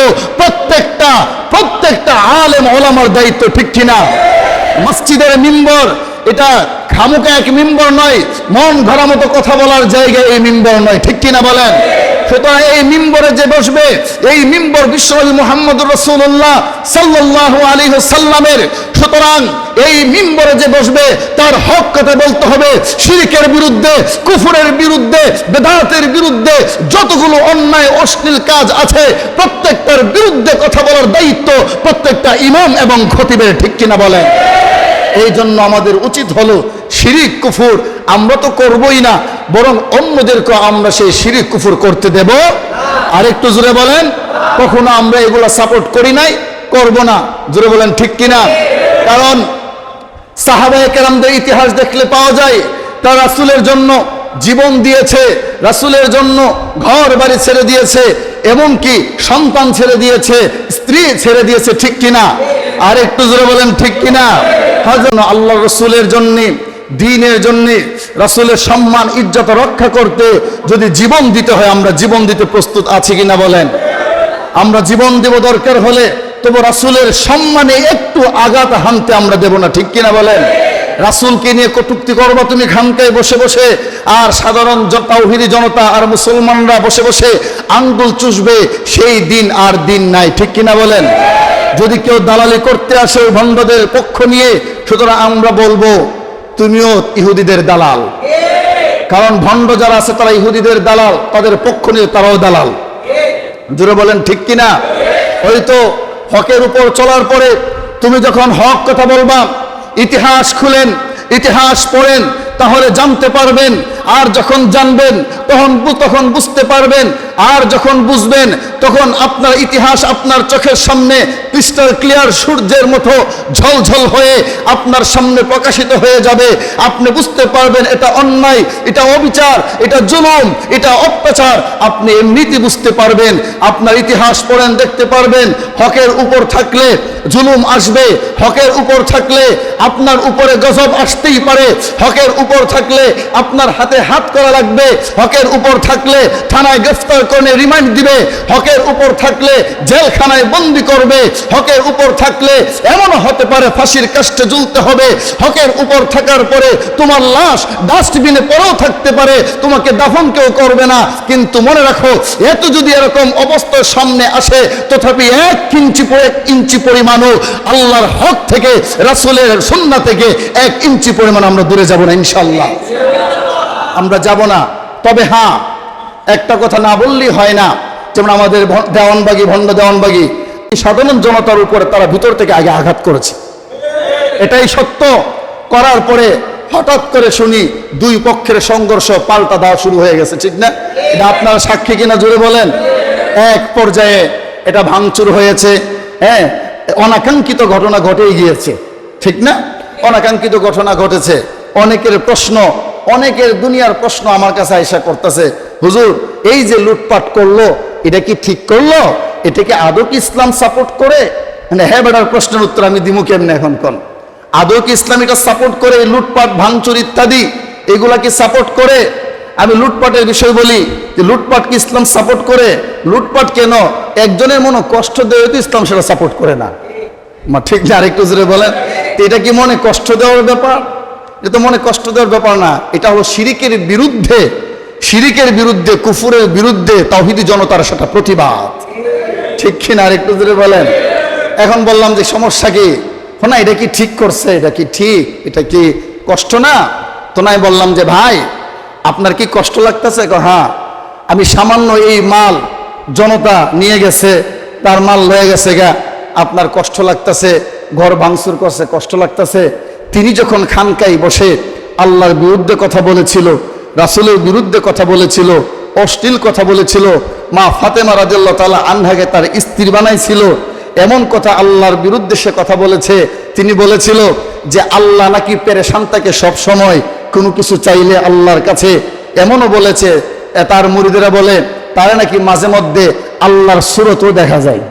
প্রত্যেকটা আলেম ওলামার দায়িত্ব, ঠিক কিনা? মসজিদের মিম্বর এটা খামুকা এক মিম্বর নয়, মন ভরা মতো কথা বলার জায়গা এই মিম্বর নয়, ঠিক কিনা বলেন? সুতরাং এই মিম্বরে যে বসবে, এই মিম্বর বিশ্বনবী মুহাম্মদুর রাসূলুল্লাহ সাল্লাল্লাহু আলাইহি ওয়াসাল্লামের। সুতরাং এই মিম্বরে যে বসবে তার হক কথা বলতে হবে। শিরকের বিরুদ্ধে, কুফরের বিরুদ্ধে, বেদাতের বিরুদ্ধে যতগুলো অন্যায় অশ্লীল কাজ আছে প্রত্যেকটার এগুলোর বিরুদ্ধে কথা বলার দায়িত্ব প্রত্যেকটা ইমাম এবং খতিবের, ঠিক কিনা বলেন? এই জন্য আমাদের উচিত হলো শিরিক কুফর আমরা তো করবই না, বরং অন্যদেরকে আমরা সেই শিরিক কুফর করতে দেব। আর একটু জোরে বলেন, কখনো আমরা এগুলা সাপোর্ট করি নাই, করব না। জোরে বলেন ঠিক কিনা? কারণ সাহাবায়ে কেরামদের ইতিহাস দেখলে পাওয়া যায় তারা রাসূলের জন্য জীবন দিয়েছে, রাসূলের জন্য ঘর বাড়ি ছেড়ে দিয়েছে, এমনকি সন্তান ছেড়ে দিয়েছে, স্ত্রী ছেড়ে দিয়েছে, ঠিক কিনা? আর একটু জোরে বলেন ঠিক কিনা? আল্লাহ রসুলের জন্য, দ্বীনের জন্য, রাসূলের সম্মান ইজ্জত রক্ষা করতে যদি জীবন দিতে হয়, আমরা জীবন দিতে প্রস্তুত আছি কিনা বলেন? আমরা জীবন দেব, দরকার হলে তবু রাসূলের সম্মানে একটু আঘাত হানতে আমরা দেব না, ঠিক কিনা বলেন? রাসূলকে নিয়ে কটূক্তি করবা তুমি খানকায় বসে বসে, আর সাধারণ তাওহীদি জনতা আর মুসলমানরা বসে বসে আঙ্গুল চুষবে, সেই দিন আর দিন নাই, ঠিক কিনা বলেন? যদি কেউ দালালি করতে আসে ওই ভণ্ডদের পক্ষ নিয়ে, সুতরাং আমরা বলবো তুমিও ইহুদিদের দালাল। কারণ ভণ্ড যারা আছে তারা ইহুদিদের দালাল, তাদের পক্ষ নিয়ে তারাও দালাল। জোরে বলেন ঠিক কিনা? হয়তো হকের উপর চলার পরে তুমি যখন হক কথা বলবা, ইতিহাস খুলেন, ইতিহাস পড়েন, তাহলে জানতে পারবেন। আর যখন জানবেন তখন বুঝতে পারবেন। আর যখন বুঝবেন তখন আপনার ইতিহাস আপনার চোখের সামনে ক্রিস্টাল ক্লিয়ার সূর্যের মতো ঝলঝল হয়ে আপনার সামনে প্রকাশিত হয়ে যাবে। আপনি বুঝতে পারবেন এটা অন্যায়, এটা অবিচার, এটা জুলুম, এটা অত্যাচার। আপনি এমনিতে বুঝতে পারবেন। আপনার ইতিহাস পড়েন, দেখতে পারবেন হকের উপর থাকলে জুলুম আসবে, হকের উপর থাকলে আপনার উপরে গজব আসতেই পারে, হকের উপর থাকলে আপনার হাতে হাত করা লাগবে, হকের উপর থাকলে থানায় গ্রেফতার করে রিমান্ড দিবে, হকের উপর থাকলে জেলখানায় বন্দি করবে, হকের উপর থাকলে এমন হতে পারে ফাঁসির কাস্টে ঝুলতে হবে, হকের উপর থাকার পরে তোমার লাশ ডাস্টবিনে পড়েও থাকতে পারে, তোমাকে দাফন কেউ করবে না। কিন্তু মনে রাখো, এত যদি এরকম অবস্থার সামনে আসে, তথাপি 1 ইঞ্চি পরিমাণও আল্লাহর হক থেকে, রাসূলের সুন্নাহ থেকে 1 ইঞ্চি পরিমাণ আমরা দূরে যাব না, ইনশাআল্লাহ আমরা যাব না। তবে হ্যাঁ, একটা কথা না বললেই হয় না, যেমন আমাদের দেওয়ানবাগী, ভণ্ড দেওয়ানবাগী সাধারণ জনতার উপরে তারা ভিতর থেকে আগে আঘাত করেছে, এটাই সত্য। করার পরে হঠাৎ করে শুনি 2 পক্ষের সংঘর্ষ, পাল্টা দেওয়া শুরু হয়ে গেছে, ঠিক না? এটা আপনারা সাক্ষী কিনা জোরে বলেন? এক পর্যায়ে এটা ভাঙচুর হয়েছে, হ্যাঁ, অনাকাঙ্ক্ষিত ঘটনা ঘটেই গিয়েছে, ঠিক না? অনাকাঙ্ক্ষিত ঘটনা ঘটেছে। অনেকের প্রশ্ন, অনেকের দুনিয়ার প্রশ্ন আমার কাছে আয়সা করতেছে, হুজুর এই যে লুটপাট করলো, এটা কি ঠিক করলো? এটা কি আদৌ কি ইসলাম সাপোর্ট করে? মানে হ্যাঁ বেটার প্রশ্নের উত্তর আমি দিমু কেমনে এখন? কোন আদৌ কি ইসলাম এটা সাপোর্ট করে? লুটপাট, ভাঙচুর ইত্যাদি এগুলা কি সাপোর্ট করে? আমি লুটপাটের বিষয় বলি যে লুটপাট কি ইসলাম সাপোর্ট করে? লুটপাট কেন? একজনের মনে কষ্ট দেওয়া তো ইসলাম সেটা সাপোর্ট করে না, ঠিক না? আরেকটু জোরে বলেন, এটা কি মনে কষ্ট দেওয়ার ব্যাপার? এটা তো মনে কষ্ট দেওয়ার ব্যাপার না, এটা হলো শিরিকের বিরুদ্ধে, শিরিকের বিরুদ্ধে, কুফুরের বিরুদ্ধে তাওহীদি জনতার সেটা প্রতিবাদ, ঠিক কিনা? আরেকটু জোরে বলেন। এখন বললাম যে সমস্যা কি? না এটা কি ঠিক করছে? এটা কি ঠিক? এটা কি কষ্ট না? তো নাই বললাম যে ভাই আপনার কি কষ্ট লাগতেছে? হ্যাঁ, আমি সামান্য এই মাল জনতা নিয়ে গেছে, তার মাল লয়ে গেছে গা, আপনার কষ্ট লাগতেছে, ঘর ভাঙচুর করছে, কষ্ট লাগতেছে। তিনি যখন খানকায় বসে আল্লাহর বিরুদ্ধে কথা বলেছিল, রাসূলের বিরুদ্ধে কথা বলেছিল, অশ্লীল কথা বলেছিল, মা ফাতেমা রাদিয়াল্লাহু তাআলা আনহাকে তার স্ত্রী বানাইছিল, এমন কথা আল্লাহর বিরুদ্ধে সে কথা বলেছে। তিনি বলেছিল যে আল্লাহ নাকি পেরেশান থাকে সব সময়, কোনো কিছু চাইলে আল্লাহর কাছে। এমনও বলেছে, তার মুরিদেরা বলে তারা নাকি মাঝে মধ্যে আল্লাহর সূরতও দেখা যায়,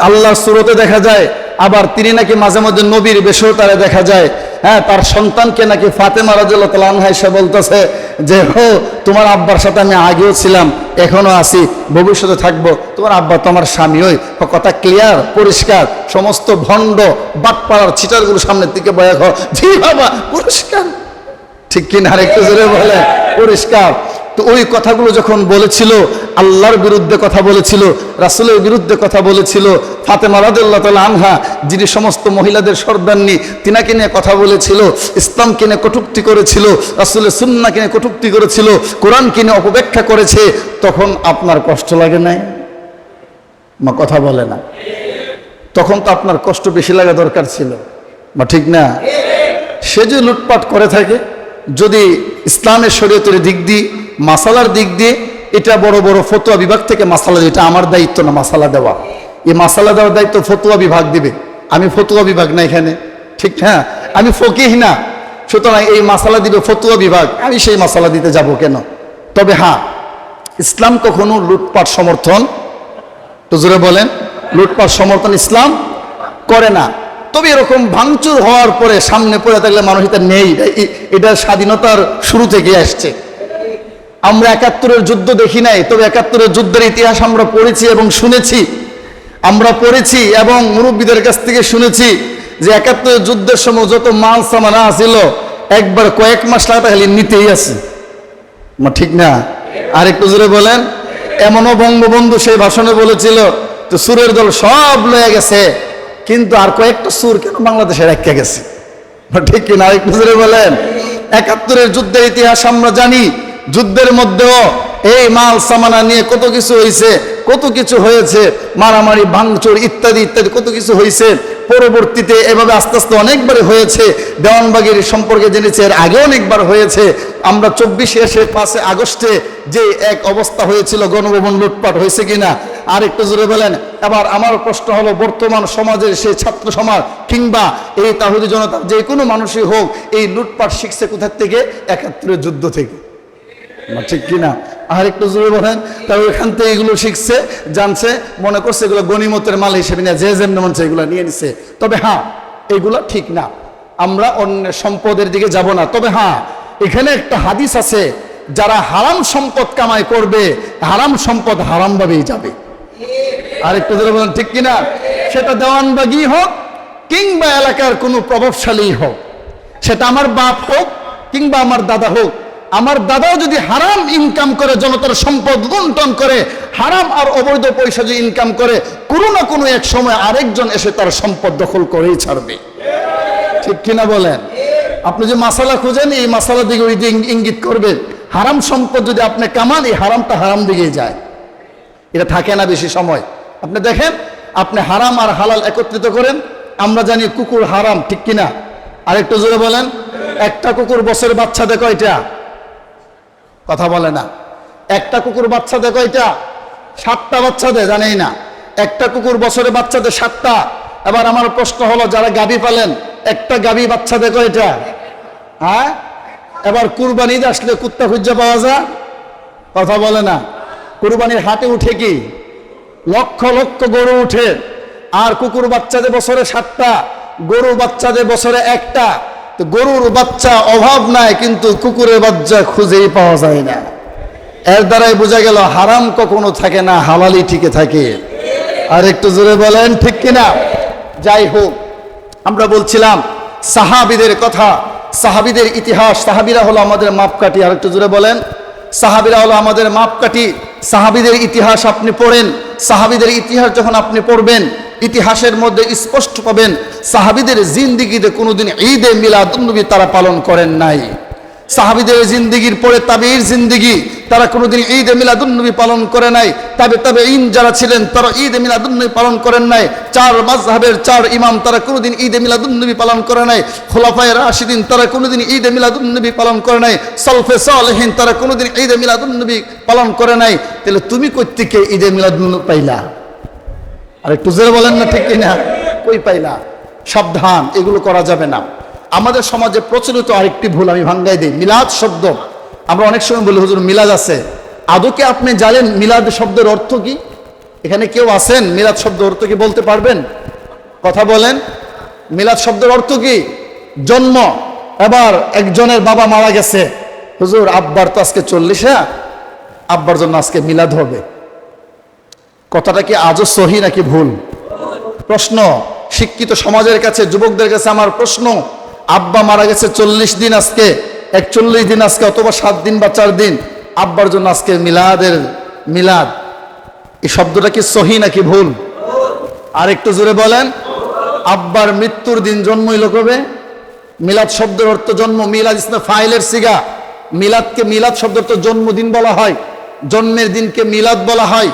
আল্লাহর সূরতে দেখা যায়। আবার তিনি নাকি মাঝে মধ্যে নবীর বেশেও তারা দেখা যায়। হ্যাঁ, তার সন্তানকে নাকি ফাতেমা রাদিয়াল্লাহু তাআলা আনহা এসে বলতেছে যে হো তোমার আব্বার সাথে আমি আগেও ছিলাম, এখনো আছি, ভবিষ্যতে থাকবো, তোমার আব্বা তো আমার স্বামী। ওই কথা ক্লিয়ার, পরিষ্কার। সমস্ত ভণ্ড বাটপাড়ার চিটারগুলো সামনের দিকে বয়া খাও, জি বাবা পরিষ্কার, ঠিক কিনা? আরেকটু জোরে বলে পরিষ্কার। তো ওই কথাগুলো যখন বলেছিল, আল্লাহর বিরুদ্ধে কথা বলেছিল, রাসূলের বিরুদ্ধে কথা বলেছিল, ফাতেমা রাদিয়াল্লাহু তাআলা আনহা যিনি সমস্ত মহিলাদের সর্দারনী, তিনাকে নিয়ে কথা বলেছিল, ইসলামকে নিয়ে কটূক্তি করেছিল, রাসূলের সুন্নাহকে নিয়ে কটূক্তি করেছিল, কোরআনকে নিয়ে অপব্যাখ্যা করেছে, তখন আপনার কষ্ট লাগে নাই? মা কথা বলে না। তখন তো আপনার কষ্ট বেশি লাগা দরকার ছিল, বা ঠিক না? সে যে লুটপাট করে থাকে, যদি ইসলামের শরীয়তের দিক দিয়ে, মাসালার দিক দিয়ে, এটা বড় বড় ফতোয়া বিভাগ থেকে মাসালা, এটা আমার দায়িত্ব না মাসালা দেওয়া। এই মাসালা দেওয়ার দায়িত্ব ফতোয়া বিভাগ দিবে। আমি ফতোয়া বিভাগ না এখানে, ঠিক না? আমি ফকিহ না, সুতরাং এই মাসালা দিবে ফতোয়া বিভাগ, আমি সেই মাসালা দিতে যাব কেন? তবে হ্যাঁ, ইসলাম কখনো লুটপাট সমর্থন, তো জোরে বলেন, লুটপাট সমর্থন ইসলাম করে না। তবে এরকম ভাঙচুর হওয়ার পরে সামনে পড়ে থাকলে মানুষ এটা নেই, এটা স্বাধীনতার শুরু থেকে আসছে। আমরা ৭১-এর যুদ্ধ দেখি নাই, তবে ৭১-এর যুদ্ধের ইতিহাস আমরা পড়েছি এবং শুনেছি। আমরা পড়েছি এবং মুরব্বীদের কাছ থেকে শুনেছি যে ৭১-এর যুদ্ধের সময় যত মাল সামানা ছিল একবার কয়েক মাস লাগতে খালি নিতেই আছে, ঠিক না? আর একটু জোরে বলেন। এমনও বঙ্গবন্ধু সেই ভাষণে বলেছিল, তো সুরের দল সব লয়ে গেছে, কিন্তু আর কয়েকটা সুর কেন বাংলাদেশে রেখে গেছে, ঠিক কিনা? আর একটু জোরে বলেন। ৭১-এর যুদ্ধের ইতিহাস আমরা জানি। যুদ্ধের মধ্যেও এই মাল সামানা নিয়ে কত কিছু হয়েছে, কত কিছু হয়েছে, মারামারি ভাঙচুর ইত্যাদি ইত্যাদি কত কিছু হয়েছে। পরবর্তীতে এভাবে আস্তে আস্তে অনেকবারই হয়েছে। দেওয়ানবাগির সম্পর্কে জেনেছে, এর আগে অনেকবার হয়েছে। আমরা ২৪ এসে ৫ আগস্টে যে এক অবস্থা হয়েছিল, গণভবন লুটপাট হয়েছে কিনা? আর একটু জোরে বলেন। এবার আমার প্রশ্ন হলো, বর্তমান সমাজের সেই ছাত্র সমাজ কিংবা এই তাহুদি জনতা, যে কোনো মানুষই হোক, এই লুটপাট শিখছে কোথার থেকে? ৭১-এর যুদ্ধ থেকে, ঠিক কিনা? আর একটু জোরে বলেন। তারা ওইখান থেকে এগুলো শিখছে, জানছে, মনে করছে এগুলো গনিমতের মাল হিসেবে নিয়ে যে যেমন মন চায় এগুলো নিয়ে নিছে। তবে হ্যাঁ, এগুলো ঠিক না, আমরা অন্যের সম্পদের দিকে যাব না। তবে হ্যাঁ, এখানে একটা হাদিস আছে, যারা হারাম সম্পদ কামাই করবে, হারাম সম্পদ হারামভাবেই যাবে। আর একটু জোরে বলেন, ঠিক কিনা? সেটা দেওয়ানবাগি হোক কিংবা এলাকার কোনো প্রভাবশালী হোক, সেটা আমার বাপ হোক কিংবা আমার দাদা হোক। আমার দাদাও যদি হারাম ইনকাম করে, জনতার সম্পদ লুণ্ঠন করে, হারাম আর অবৈধ পয়সা যদি ইনকাম করে, কোনো না কোনো এক সময় আরেকজন এসে তার সম্পদ দখল করেই ছাড়বে, ঠিক কিনা বলেন? আপনি যে মাসালা খুঁজেন, এই মাসালা দিকে ওই দিকে ইঙ্গিত করবে। হারাম সম্পদ যদি আপনি কামান, এই হারামটা হারাম দিকেই যায়, এটা থাকে না বেশি সময়। আপনি দেখেন, আপনি হারাম আর হালাল একত্রিত করেন। আমরা জানি কুকুর হারাম, ঠিক কিনা? আরেকটু জোরে বলেন। একটা কুকুর বছরের বাচ্চা দেখো, এটা কথা বলে না। একটা কুকুর বাচ্চা দেখো, এটা 7টা বাচ্চা দেয়, জানেই না। একটা কুকুর বছরে বাচ্চা দেয় 7টা। এবার আমার প্রশ্ন হলো, যারা গাভী পালেন, একটা গাভী বাচ্চা দেখো, এটা হ্যাঁ? এবার কুরবানি আসলে কুত্তা খুঁজে পাওয়া যায়, কথা বলে না। কুরবানির হাটে উঠে কি লক্ষ লক্ষ গরু উঠে, আর কুকুর বাচ্চাদের বছরে 7টা, গরু বাচ্চাদের বছরে 1টা। তো গরুর বাচ্চা অভাব নাই, কিন্তু কুকুরের বাচ্চা খুঁজেই পাওয়া যায় না। এর দ্বারাই বোঝা গেল হারাম কখনো থাকে না, হালালি ঠিকই থাকে। আর একটু জোরে বলেন, ঠিক কিনা? যাই হোক, আমরা বলছিলাম সাহাবীদের কথা, সাহাবীদের ইতিহাস। সাহাবীরা হলো আমাদের মাপকাঠি। আর একটু জোরে বলেন। সাহাবীরা হলো আমাদের মাপকাঠি। সাহাবীদের ইতিহাস আপনি পড়েন, সাহাবীদের ইতিহাস যখন আপনি পড়বেন, ইতিহাসের মধ্যে স্পষ্ট পাবেন সাহাবীদের জিন্দিগিতে কোনোদিন ঈদে মিলাদুন্নবী তারা পালন করেন নাই। সাহাবীদের জিন্দিগির পরে তাবেঈর জিন্দিগি, তারা কোনোদিন ঈদে মিলাদুন্নবী পালন করে নাই। তাবেঈন যারা ছিলেন, তারা ঈদে মিলাদুন্নবী পালন করেন নাই। 4 মাযহাবের 4 ইমাম, তারা কোনোদিন ঈদে মিলাদুন্নবী পালন করে নাই। খুলাফায়ে রাশিদিন, তারা কোনোদিন ঈদে মিলাদুন্নবী পালন করে নাই। সালফে সালেহিন, তারা কোনোদিন ঈদে মিলাদুন্নবী পালন করে নাই। তাহলে তুমি কই থেকে ঈদে মিলাদুন্নবী পাইলা? আর একটু জোরে বলেন না, ঠিক কিনা? কই পাইলা? সাবধান, এগুলো করা যাবে না। আমাদের সমাজে প্রচলিত আরেকটি ভুল আমি ভাঙ্গাই দিই, মিলাদ শব্দ। আমরা অনেক সময় বলি, হুজুর মিলাদ আছে। আদৌ কি আপনি জানেন মিলাদ শব্দের অর্থ কি? এখানে কেউ আছেন মিলাদ শব্দের অর্থ কি বলতে পারবেন? কথা বলেন। মিলাদ শব্দের অর্থ কি? জন্ম। এবার একজনের বাবা মারা গেছে, হুজুর আব্বার তো আজকে 40, আব্বার জন্য আজকে মিলাদ হবে। কথাটা কি আজও সহি নাকি ভুল? প্রশ্ন শিক্ষিত সমাজের কাছে, যুবকদের কাছে আমার প্রশ্ন, আব্বা মারা গেছে 40 দিন, আজকে 41 দিন আজকে, অথবা 7 দিন বা 4 দিন, আব্বার জন্য আজকে মিলাদ, এই শব্দটা কি সহি নাকি ভুল? আর একটু জোরে বলেন। আব্বার মৃত্যুর দিন জন্ম হইল কবে? মিলাদ শব্দের অর্থ জন্ম। মিলাদ ইসনা ফাইলের সিগা। মিলাদকে, মিলাদ শব্দের অর্থ জন্মদিন বলা হয়, জন্মের দিনকে মিলাদ বলা হয়।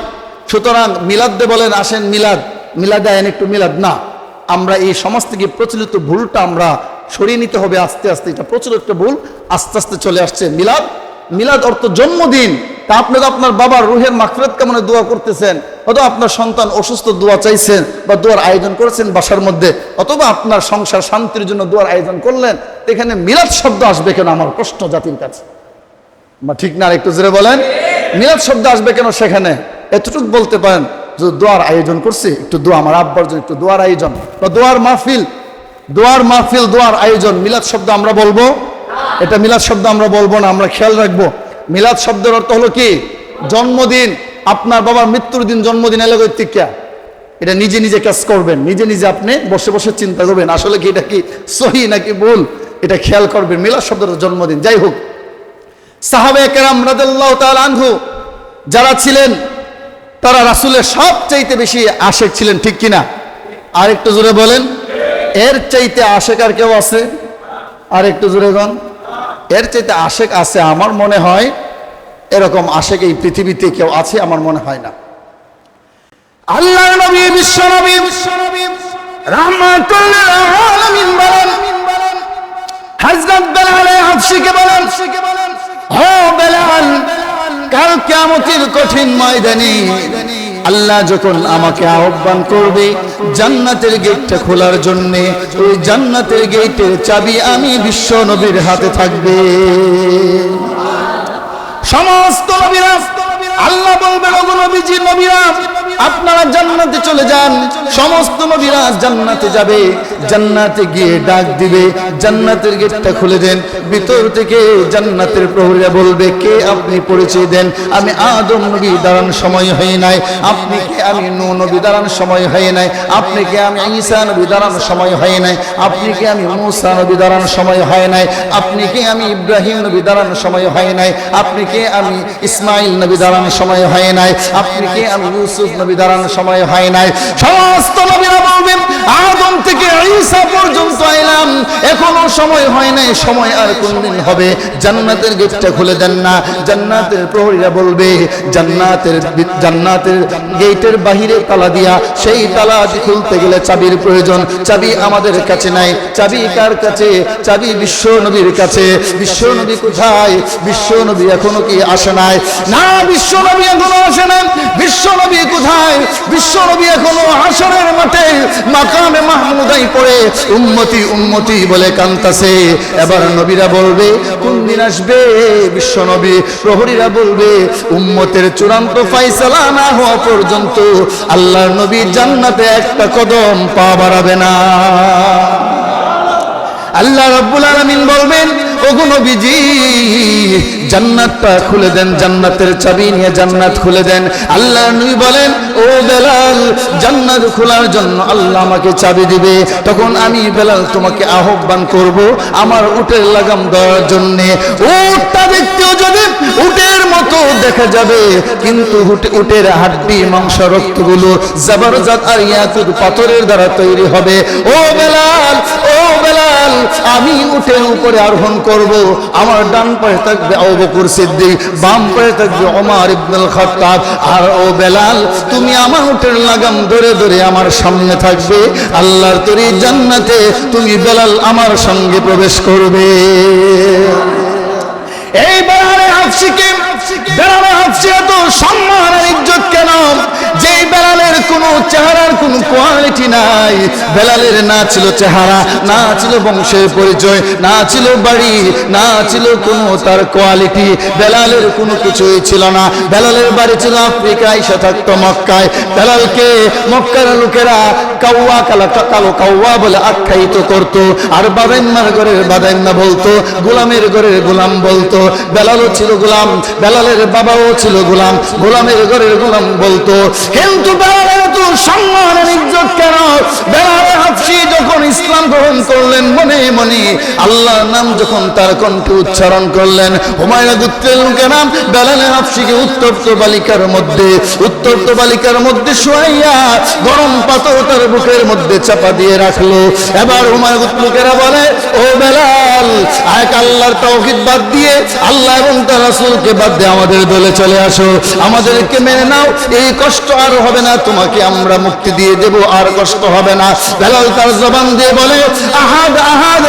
সুতরাং মিলাদ দে বলেন আসেন মিলাদ, মিলাদ আয়েন একটু মিলাদ, না, আমরা এই সমাজ থেকে প্রচলিত ভুলটা আমরা সরিয়ে নিতে হবে আস্তে আস্তে। এটা প্রচলিত একটা ভুল আস্তে আস্তে চলে আসছে। মিলাদ, মিলাদ অর্থ জন্মদিন। তা আপনি তো আপনার বাবার রুহের মাগফিরাত কামনে দোয়া করতেছেন, অথবা আপনার সন্তান অসুস্থ দোয়া চাইছেন বা দোয়ার আয়োজন করেছেন বাসার মধ্যে, অথবা আপনার সংসার শান্তির জন্য দোয়ার আয়োজন করলেন, এখানে মিলাদ শব্দ আসবে কেন? আমার প্রশ্ন জাতির কাছে, ঠিক না? একটু জোরে বলেন, মিলাদ শব্দ আসবে কেন সেখানে? এতটুকু বলতে পারেন যে দোয়ার আয়োজন করছি, একটু দোয়া, আমার আব্বার জন্য একটু দোয়ার আয়োজন, বা দোয়ার মাহফিল, দোয়ার মাহফিল, দোয়ার আয়োজন। মিলাদ শব্দ আমরা বলবো? এটা মিলাদ শব্দ আমরা বলবো না, আমরা খেয়াল রাখবো। মিলাদ শব্দের অর্থ হলো কি? জন্মদিন। আপনার বাবার মৃত্যুর দিন জন্মদিন এলাকা টিকা, এটা নিজে নিজে কাজ করবেন, নিজে নিজে আপনি বসে বসে চিন্তা করবেন আসলে কি এটা কি সহি নাকি ভুল, এটা খেয়াল করবেন। মিলাদ শব্দের জন্মদিন। যাই হোক, সাহাবায়ে কেরাম রাদিয়াল্লাহু তাআলা আনহু যারা ছিলেন, তারা রাসূলের সবচাইতে বেশি আশেক ছিলেন, ঠিক কিনা? আর একটু জোরে বলেন, এর চাইতে আশেক আর কেউ আছে? আর একটু জোরে বলেন, এর চাইতে আশেক আছে? আমার মনে হয় এরকম আশেক এই পৃথিবীতে কেউ আছে, আমার মনে হয় না। আল্লাহর নবী, বিশ্ব নবী রাহমাতুল আলামিন বলেন, হযরত বেলাল হাবশীকে বলেন, ও বেলাল, কাল কিয়ামতের কঠিন ময়দানে আল্লাহ যখন আমাকে আহ্বান করবে জান্নাতের গেটটা খোলার জন্য, ওই জান্নাতের গেটের চাবি আমি বিশ্ব নবীর হাতে থাকবে। সমস্ত নবীরা আল্লাহ বলবেন, ওগো নবীজি, নবীরা আপনারা জান্নাতে চলে যান। সমস্ত নবীরা জান্নাতে যাবে, জান্নাতে গিয়ে ডাক দিবে, জান্নাতের গেটটা খুলে দেন। ভিতর থেকে জান্নাতের প্রহরীরা বলবে, কে আপনি? পরিচয় দেন। আমি আদম নবী, দাঁড়ানোর সময় হয় নাই। আপনি কে? আমি নূহ নবী, দাঁড়ানোর সময় হয় নাই। আপনি কে? আমি ঈসা নবী, দাঁড়ানোর সময় হয় নাই। আপনি কে? আমি মূসা নবী, দাঁড়ানোর সময় হয় নাই। আপনি কে? আমি ইব্রাহিম নবী, দাঁড়ানোর সময় হয় নাই। আপনি কে? আমি ইসমাইল নবী, দাঁড়ানোর সময় হয় নাই। আপনি কে? আমি ইউসুফ নবী, দাঁড়ানোর সময় হয় নাই। সমস্ত নবীরা বলবেন, আদম থেকে ঈসা পর্যন্ত এলাম, এখনো সময় হয় নাই, সময় আর কোনদিন হবে? জান্নাতের গেটটা খুলে দেন না। জান্নাতের প্রহরীরা বলবে, জান্নাতের গেটের বাহিরে তালা দিয়া, সেই তালা খুলতে গেলে চাবির প্রয়োজন। চাবি আমাদের কাছে নাই। চাবি কার কাছে? চাবি বিশ্ব নবীর কাছে। বিশ্ব নবী কোথায়? বিশ্ব নবী এখনো কি আসে নাই? না, বিশ্ব নবী এখনো আসে নাই। বিশ্ব নবী কোথায়? বিশ্ব নবী এখনো হাসরের মাঠে মাকামে মাহমুদাই পড়ে উম্মতি উম্মতি বলে কান্তাছে। এবার নবীরা বলবে, কোন দিন আসবে বিশ্ব নবী? প্রহরীরা বলবে, উম্মতের চূড়ান্ত ফায়সালা না হওয়া পর্যন্ত আল্লাহর নবী জান্নাতে একটা কদম পা বাড়াবে না। আল্লাহ রাব্বুল আলামিন বলবেন, ওগো নবীজি, জান্নাতটা খুলে দেন, জান্নাতের চাবি নিয়ে জান্নাত খুলে দেন। আল্লাহ নবী বলেন, ও বেলাল, জান্নাত খোলার জন্য আল্লাহ আমাকে চাবি দিবে। তখন আমি বেলাল তোমাকে আহ্বান করব আমার উটের লাগাম দেওয়ার জন্য। উটটা দেখতেও যদি উটের মতো দেখা যাবে, কিন্তু উটের হাড্ডি, মাংস, রক্তগুলো জবরদস্ত আর ইয়াকুত পাথরের দ্বারা তৈরি হবে। ও বেলাল, ও বেলাল, আমি উটের উপরে আরোহণ করব। আমার ডান পায়ে থাকবে আবু বকর সিদ্দিক, বাম পায়ে থাকবে ওমর ইবনুল খাত্তাব। আর ও বেলাল, তুমি আমার উটের লাগাম ধরে ধরে আমার সামনে থাকবে। আল্লাহর তৈরি জান্নাতে তুমি বেলাল আমার সঙ্গে প্রবেশ করবে। এই বেলালে হাফসিকে, বেলালে হাফসি এত সম্মান আর ইজ্জত কেন? যে বেলালের কোনো চেহারার কোনো কোয়ালিটি নাই। বেলালের না ছিল চেহারা, না ছিল বংশের পরিচয়, না ছিল বাড়ি, না ছিল কোনো তার কোয়ালিটি। বেলালের কোনো কিছুই ছিল না। বেলালের বাড়ি ছিল আফ্রিকায়, সে থাকতো মক্কায়। বেলালকে মক্কার লোকেরা কাউয়া, কালো কাউয়া বলে আখ্যায়িত করত, আর বাদাইম্মার ঘরের বাদাইম্মা বলতো, গোলামের ঘরের গোলাম বলতো। বেলালও ছিল গোলাম, বেলালের বাবাও ছিল গোলাম, গোলামের ঘরের গোলাম বলতো। কিন্তু বেলালের তো সম্মান আর ইজ্জত কেন? বেলাল হাফসি যখন ইসলাম গ্রহণ করলেন, মনে মনে আল্লাহর নাম যখন তার কণ্ঠে উচ্চারণ করলেন, হুমায়রা গোত্রের লোকেরা বেলাল হাবশিকে উত্তপ্ত বালিকার মধ্যে শোয়াইয়া গরম পাথর তার বুকের মধ্যে চাপা দিয়ে রাখলো। এবার হুমায়রা গোত্রের লোকেরা বলে, ও বেলাল, এক আল্লাহর তাওহীদ বাদ দিয়ে, আল্লাহ এবং তার রাসূলকে বাদ দিয়ে আমাদের দলে চলে আসো, আমাদেরকে মেনে নাও, এই কষ্ট আর হবে না, তোমাকে আমরা মুক্তি দিয়ে দেব, আর কষ্ট হবে না। বেলাল তার জবান দিয়ে বলে, আহাদ আহাদ,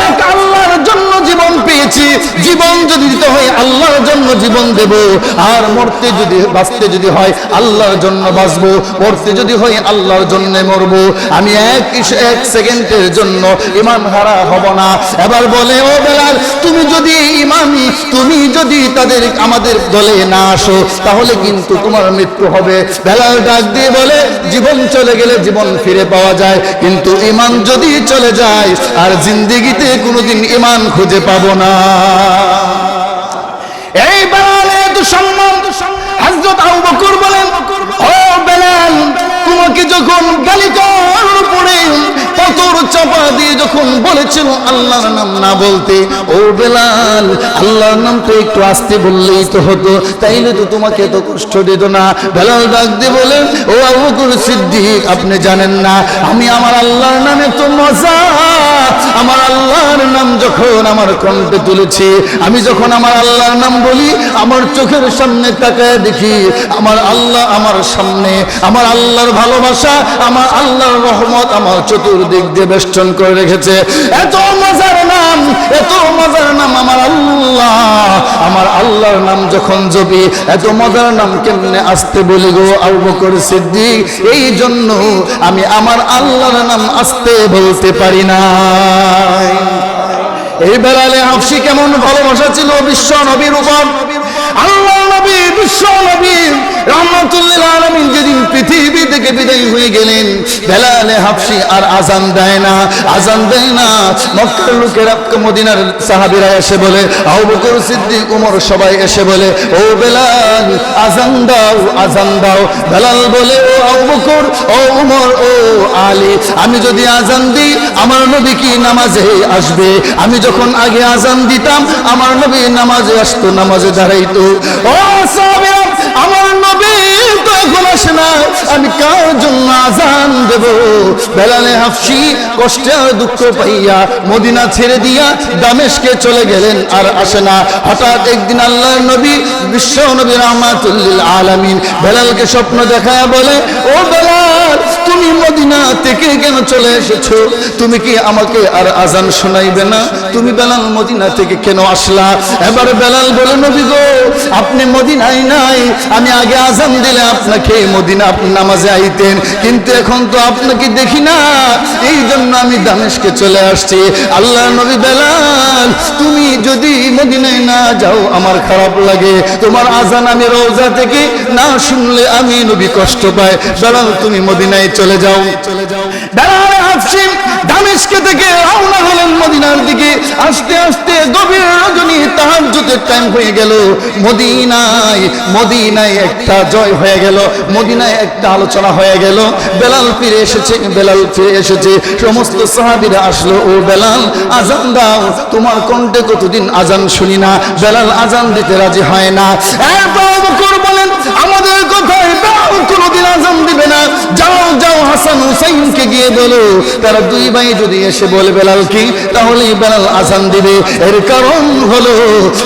এক আল্লাহর জন্য জীবন পেয়েছি, জীবন যদি দিতে হয় আল্লাহর জন্য জীবন দেব, আর মরতে যদি বাঁচতে যদি হয় আল্লাহর জন্য বাঁচবো, মরতে যদি হয় আল্লাহর জন্য মরবো, আমি এক সেকেন্ডের জন্য ঈমান হারা হব না। এবার বলে, ও বেলাল, তুমি যদি আমাদের দলে না আসো তাহলে কিন্তু তোমার মৃত্যু হবে। বেলাল ডাক দিয়ে বলে, জীবন চলে গেলে জীবন ফিরে পাওয়া যায়, কিন্তু ঈমান যদি চলে যায় আর জিন্দেগিতে কোনোদিন ঈমান খুঁজে পাবো না। এই বেলালের তো সম্মান হযরত আবু বকর বলেন, ও বেলাল, তোমাকে যখন গালিকার উপরে পাথর চাপা দিয়ে যখন বলেছিল আল্লাহর নাম না বলতে, ও বেলাল, আল্লাহর নাম তো একটু আস্তে বললেই তো হতো, তাইলে তো তোমাকে তো কষ্ট দিত না। বেলাল ডাক দিয়ে বলেন, ও আবু বকর সিদ্দিক, আপনি জানেন না আমি আমার আল্লাহর নামে তো মজা, আমার আল্লাহর নাম যখন আমার কণ্ঠে তুলেছি, আমি যখন আমার আল্লাহর নাম বলি, আমার চোখের সামনে তাকায় দেখি আমার আল্লাহ আমার সামনে, আমার আল্লাহর ভালোবাসা, আমার আল্লাহর রহমত আমার চতুর্দিক দিয়ে বেষ্টন করে রেখেছে। এত মজার নাম আমার আল্লাহ, আমার আল্লাহর নাম যখন জপি, এত মজার নাম কেমনে আসতে বলি গো আবু বকর সিদ্দিক, এই জন্য আমি আমার আল্লাহর নাম আসতে বলতে পারি না। এই বেলালে হাবশি কেমন ভালোবাসা ছিল বিশ্ব নবীর উপর। আল্লাহ নবী, বিশ্ব নবী রাহমাতুল্লিল আলামিন যেদিন পৃথিবী থেকে বিদায় হয়ে গেলেন, বেলালে হাবশি আর আজান দেয় না। মক্কার লোকেরা, মদিনার সাহাবীরা এসে বলে, আবু বকর সিদ্দিক, ওমর সবাই এসে বলে, ও বেলাল, আজান দাও। বেলাল বলে, ও আবু বকর, ও ওমর, ও আলী, আমি যদি আজান দিই আমার নবী কি নামাজে আসবে? আমি যখন আগে আজান দিতাম আমার নবী নামাজে আসতো, নামাজে দাঁড়াইতো। ও সাহাবীরা, আমার নবী তো এখন আসে না, আমি কার জন্য আজান দেব? বেলালে হাবশি কষ্টে আর দুঃখ পাইয়া মদিনা ছেড়ে দিয়া দামেস্কে চলে গেলেন, আর আসে না। হঠাৎ একদিন আল্লাহর নবী, বিশ্ব নবী রাহমাতুল্লিল আলামিন বেলালকে স্বপ্ন দেখায় বলে, ও বেলাল, তুমি মদিনা থেকে কেন চলে এসেছো? তুমি কি আমাকে আর আজান শোনাইবে না? তুমি বেলাল মদিনা থেকে কেন আসলা? এবার বেলাল বলে, নবী গো, আপনি মদিনায় নাই, আমি আগে আজান দিলে আপনাকে মদিনা আপনি নামাজে আইতেন, কিন্তু এখন তো আপনাকে দেখি না, এই জন্য আমি দামেস্কে চলে আসছি। আল্লাহ নবী, বেলাল, তুমি যদি মদিনায় না যাও আমার খারাপ লাগে, তোমার আজান আমি রওজা থেকে না শুনলে আমি নবী কষ্ট পাই, বেলাল তুমি মদিনায় চলে যাও। বেলাল হাবশি দামেস্কে থেকে রওনা হলেন মদিনার দিকে। আস্তে আস্তে গভীর রজনী, তাহাজ্জুদের টাইম হয়ে গেল। মদিনায় একটা জয় হয়ে গেল, মদিনায় একটা আলোচনা হয়ে গেল। বেলাল ফিরে এসেছে। সমস্ত সাহাবীরা আসলো, ও বেলাল, আজান দাও, তোমার কণ্ঠে কতদিন আজান শুনি না। বেলাল আজান দিতে রাজি হয় না। আবু বকর বলেন, আমাদের কথায় বেলাল কোনদিন আজান দিবে না। যাও হাসান হুসাইনকে গিয়ে বলো, তারা দুই ভাই যদি এসে বলে বেলাল কি, তাহলে বেলাল আজান দিবে। এর কারণ হলো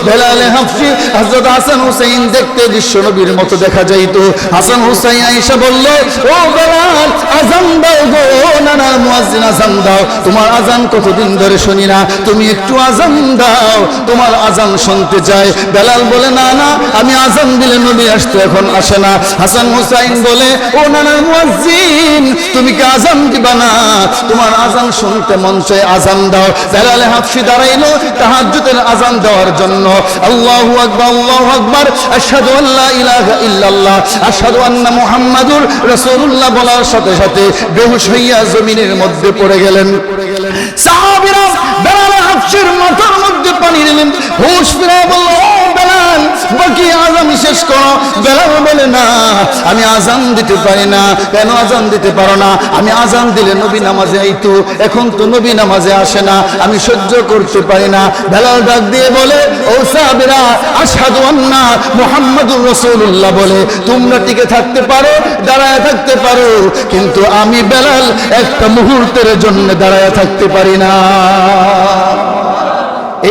বেলালে হাবশি হযরত হাসান হুসাইন দেখতে বিশ্ব নবীর মতো দেখা যাইতো। হাসান হুসাইন আয়েশা বলল, ও বেলাল, আজান দাও গো, নানা মুয়াজ্জিন আজান দাও, তোমার আজান কতদিন ধরে শুনি না, তুমি একটু আজান দাও, তোমার আজান শুনতে চাই। বেলাল বলে, না, আমি আজান দিলে নবী আসতো, এখন আসে না। হাসান হুসাইন বলে, ও নানা মুয়াজ্জিন, তুমি কি আজান দিবা না? তোমার আজান শুনতে মন চায়, আজান দাও। বেলালে হাবশি দাঁড়াইলো তাহাজ্জুদের আজান দেওয়ার জন্য। আল্লাহু আকবার, আল্লাহু আকবার, আশহাদু আল্লা ইলাহা ইল্লাল্লাহ, আশহাদু আন্না মুহাম্মাদুর রাসূলুল্লাহ বলার সাথে সাথে বেহুশ হইয়া জমিনের মধ্যে পড়ে গেলেন। সাহাবীরা বেলাল হাবশির মাথার মধ্যে পানি দিলেন, হুঁশ ফিরে বলল, ও বেলাল, বেলাল বাকি আজান শেষ করো। বেলাল বলে না, আমি আজান দিতে পারি না। কেন আজান দিতে পারো না? আমি আজান দিলে নবী নামাজে আইতো, এখন তো নবী নামাজে আসে না, আমি সহ্য করতে পারি না। বেলাল ডাক দিয়ে বলে, ও সাহাবীরা, আশহাদু আন্না মুহাম্মাদুর রাসূলুল্লাহ বলে তোমরা টিকে থাকতে পারো, দাঁড়ায় থাকতে পারো, কিন্তু আমি বেলাল একটা মুহূর্তের জন্য দাঁড়ায় থাকতে পারি না।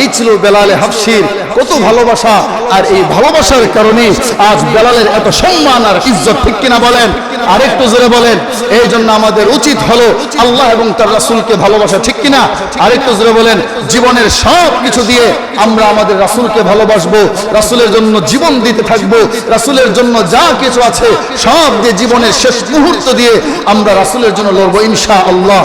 এই ছিল বেলালে হাবশির কত ভালোবাসা, আর এই ভালোবাসার কারণে আজ বেলালের এত সম্মান আর ইজ্জত, ঠিক কিনা বলেন? আরেকটু জোরে বলেন। এই জন্য আমাদের উচিত হলো আল্লাহ এবং তার রাসূলকে ভালোবাসা, ঠিক কিনা? আরেকটু জোরে বলেন। জীবনের সব কিছু দিয়ে আমরা আমাদের রাসূলকে ভালোবাসবো, রাসূলের জন্য জীবন দিতে থাকবো, রাসূলের জন্য যা কিছু আছে সব দিয়ে জীবনের শেষ মুহূর্ত দিয়ে আমরা রাসূলের জন্য লড়বো ইনশাআল্লাহ।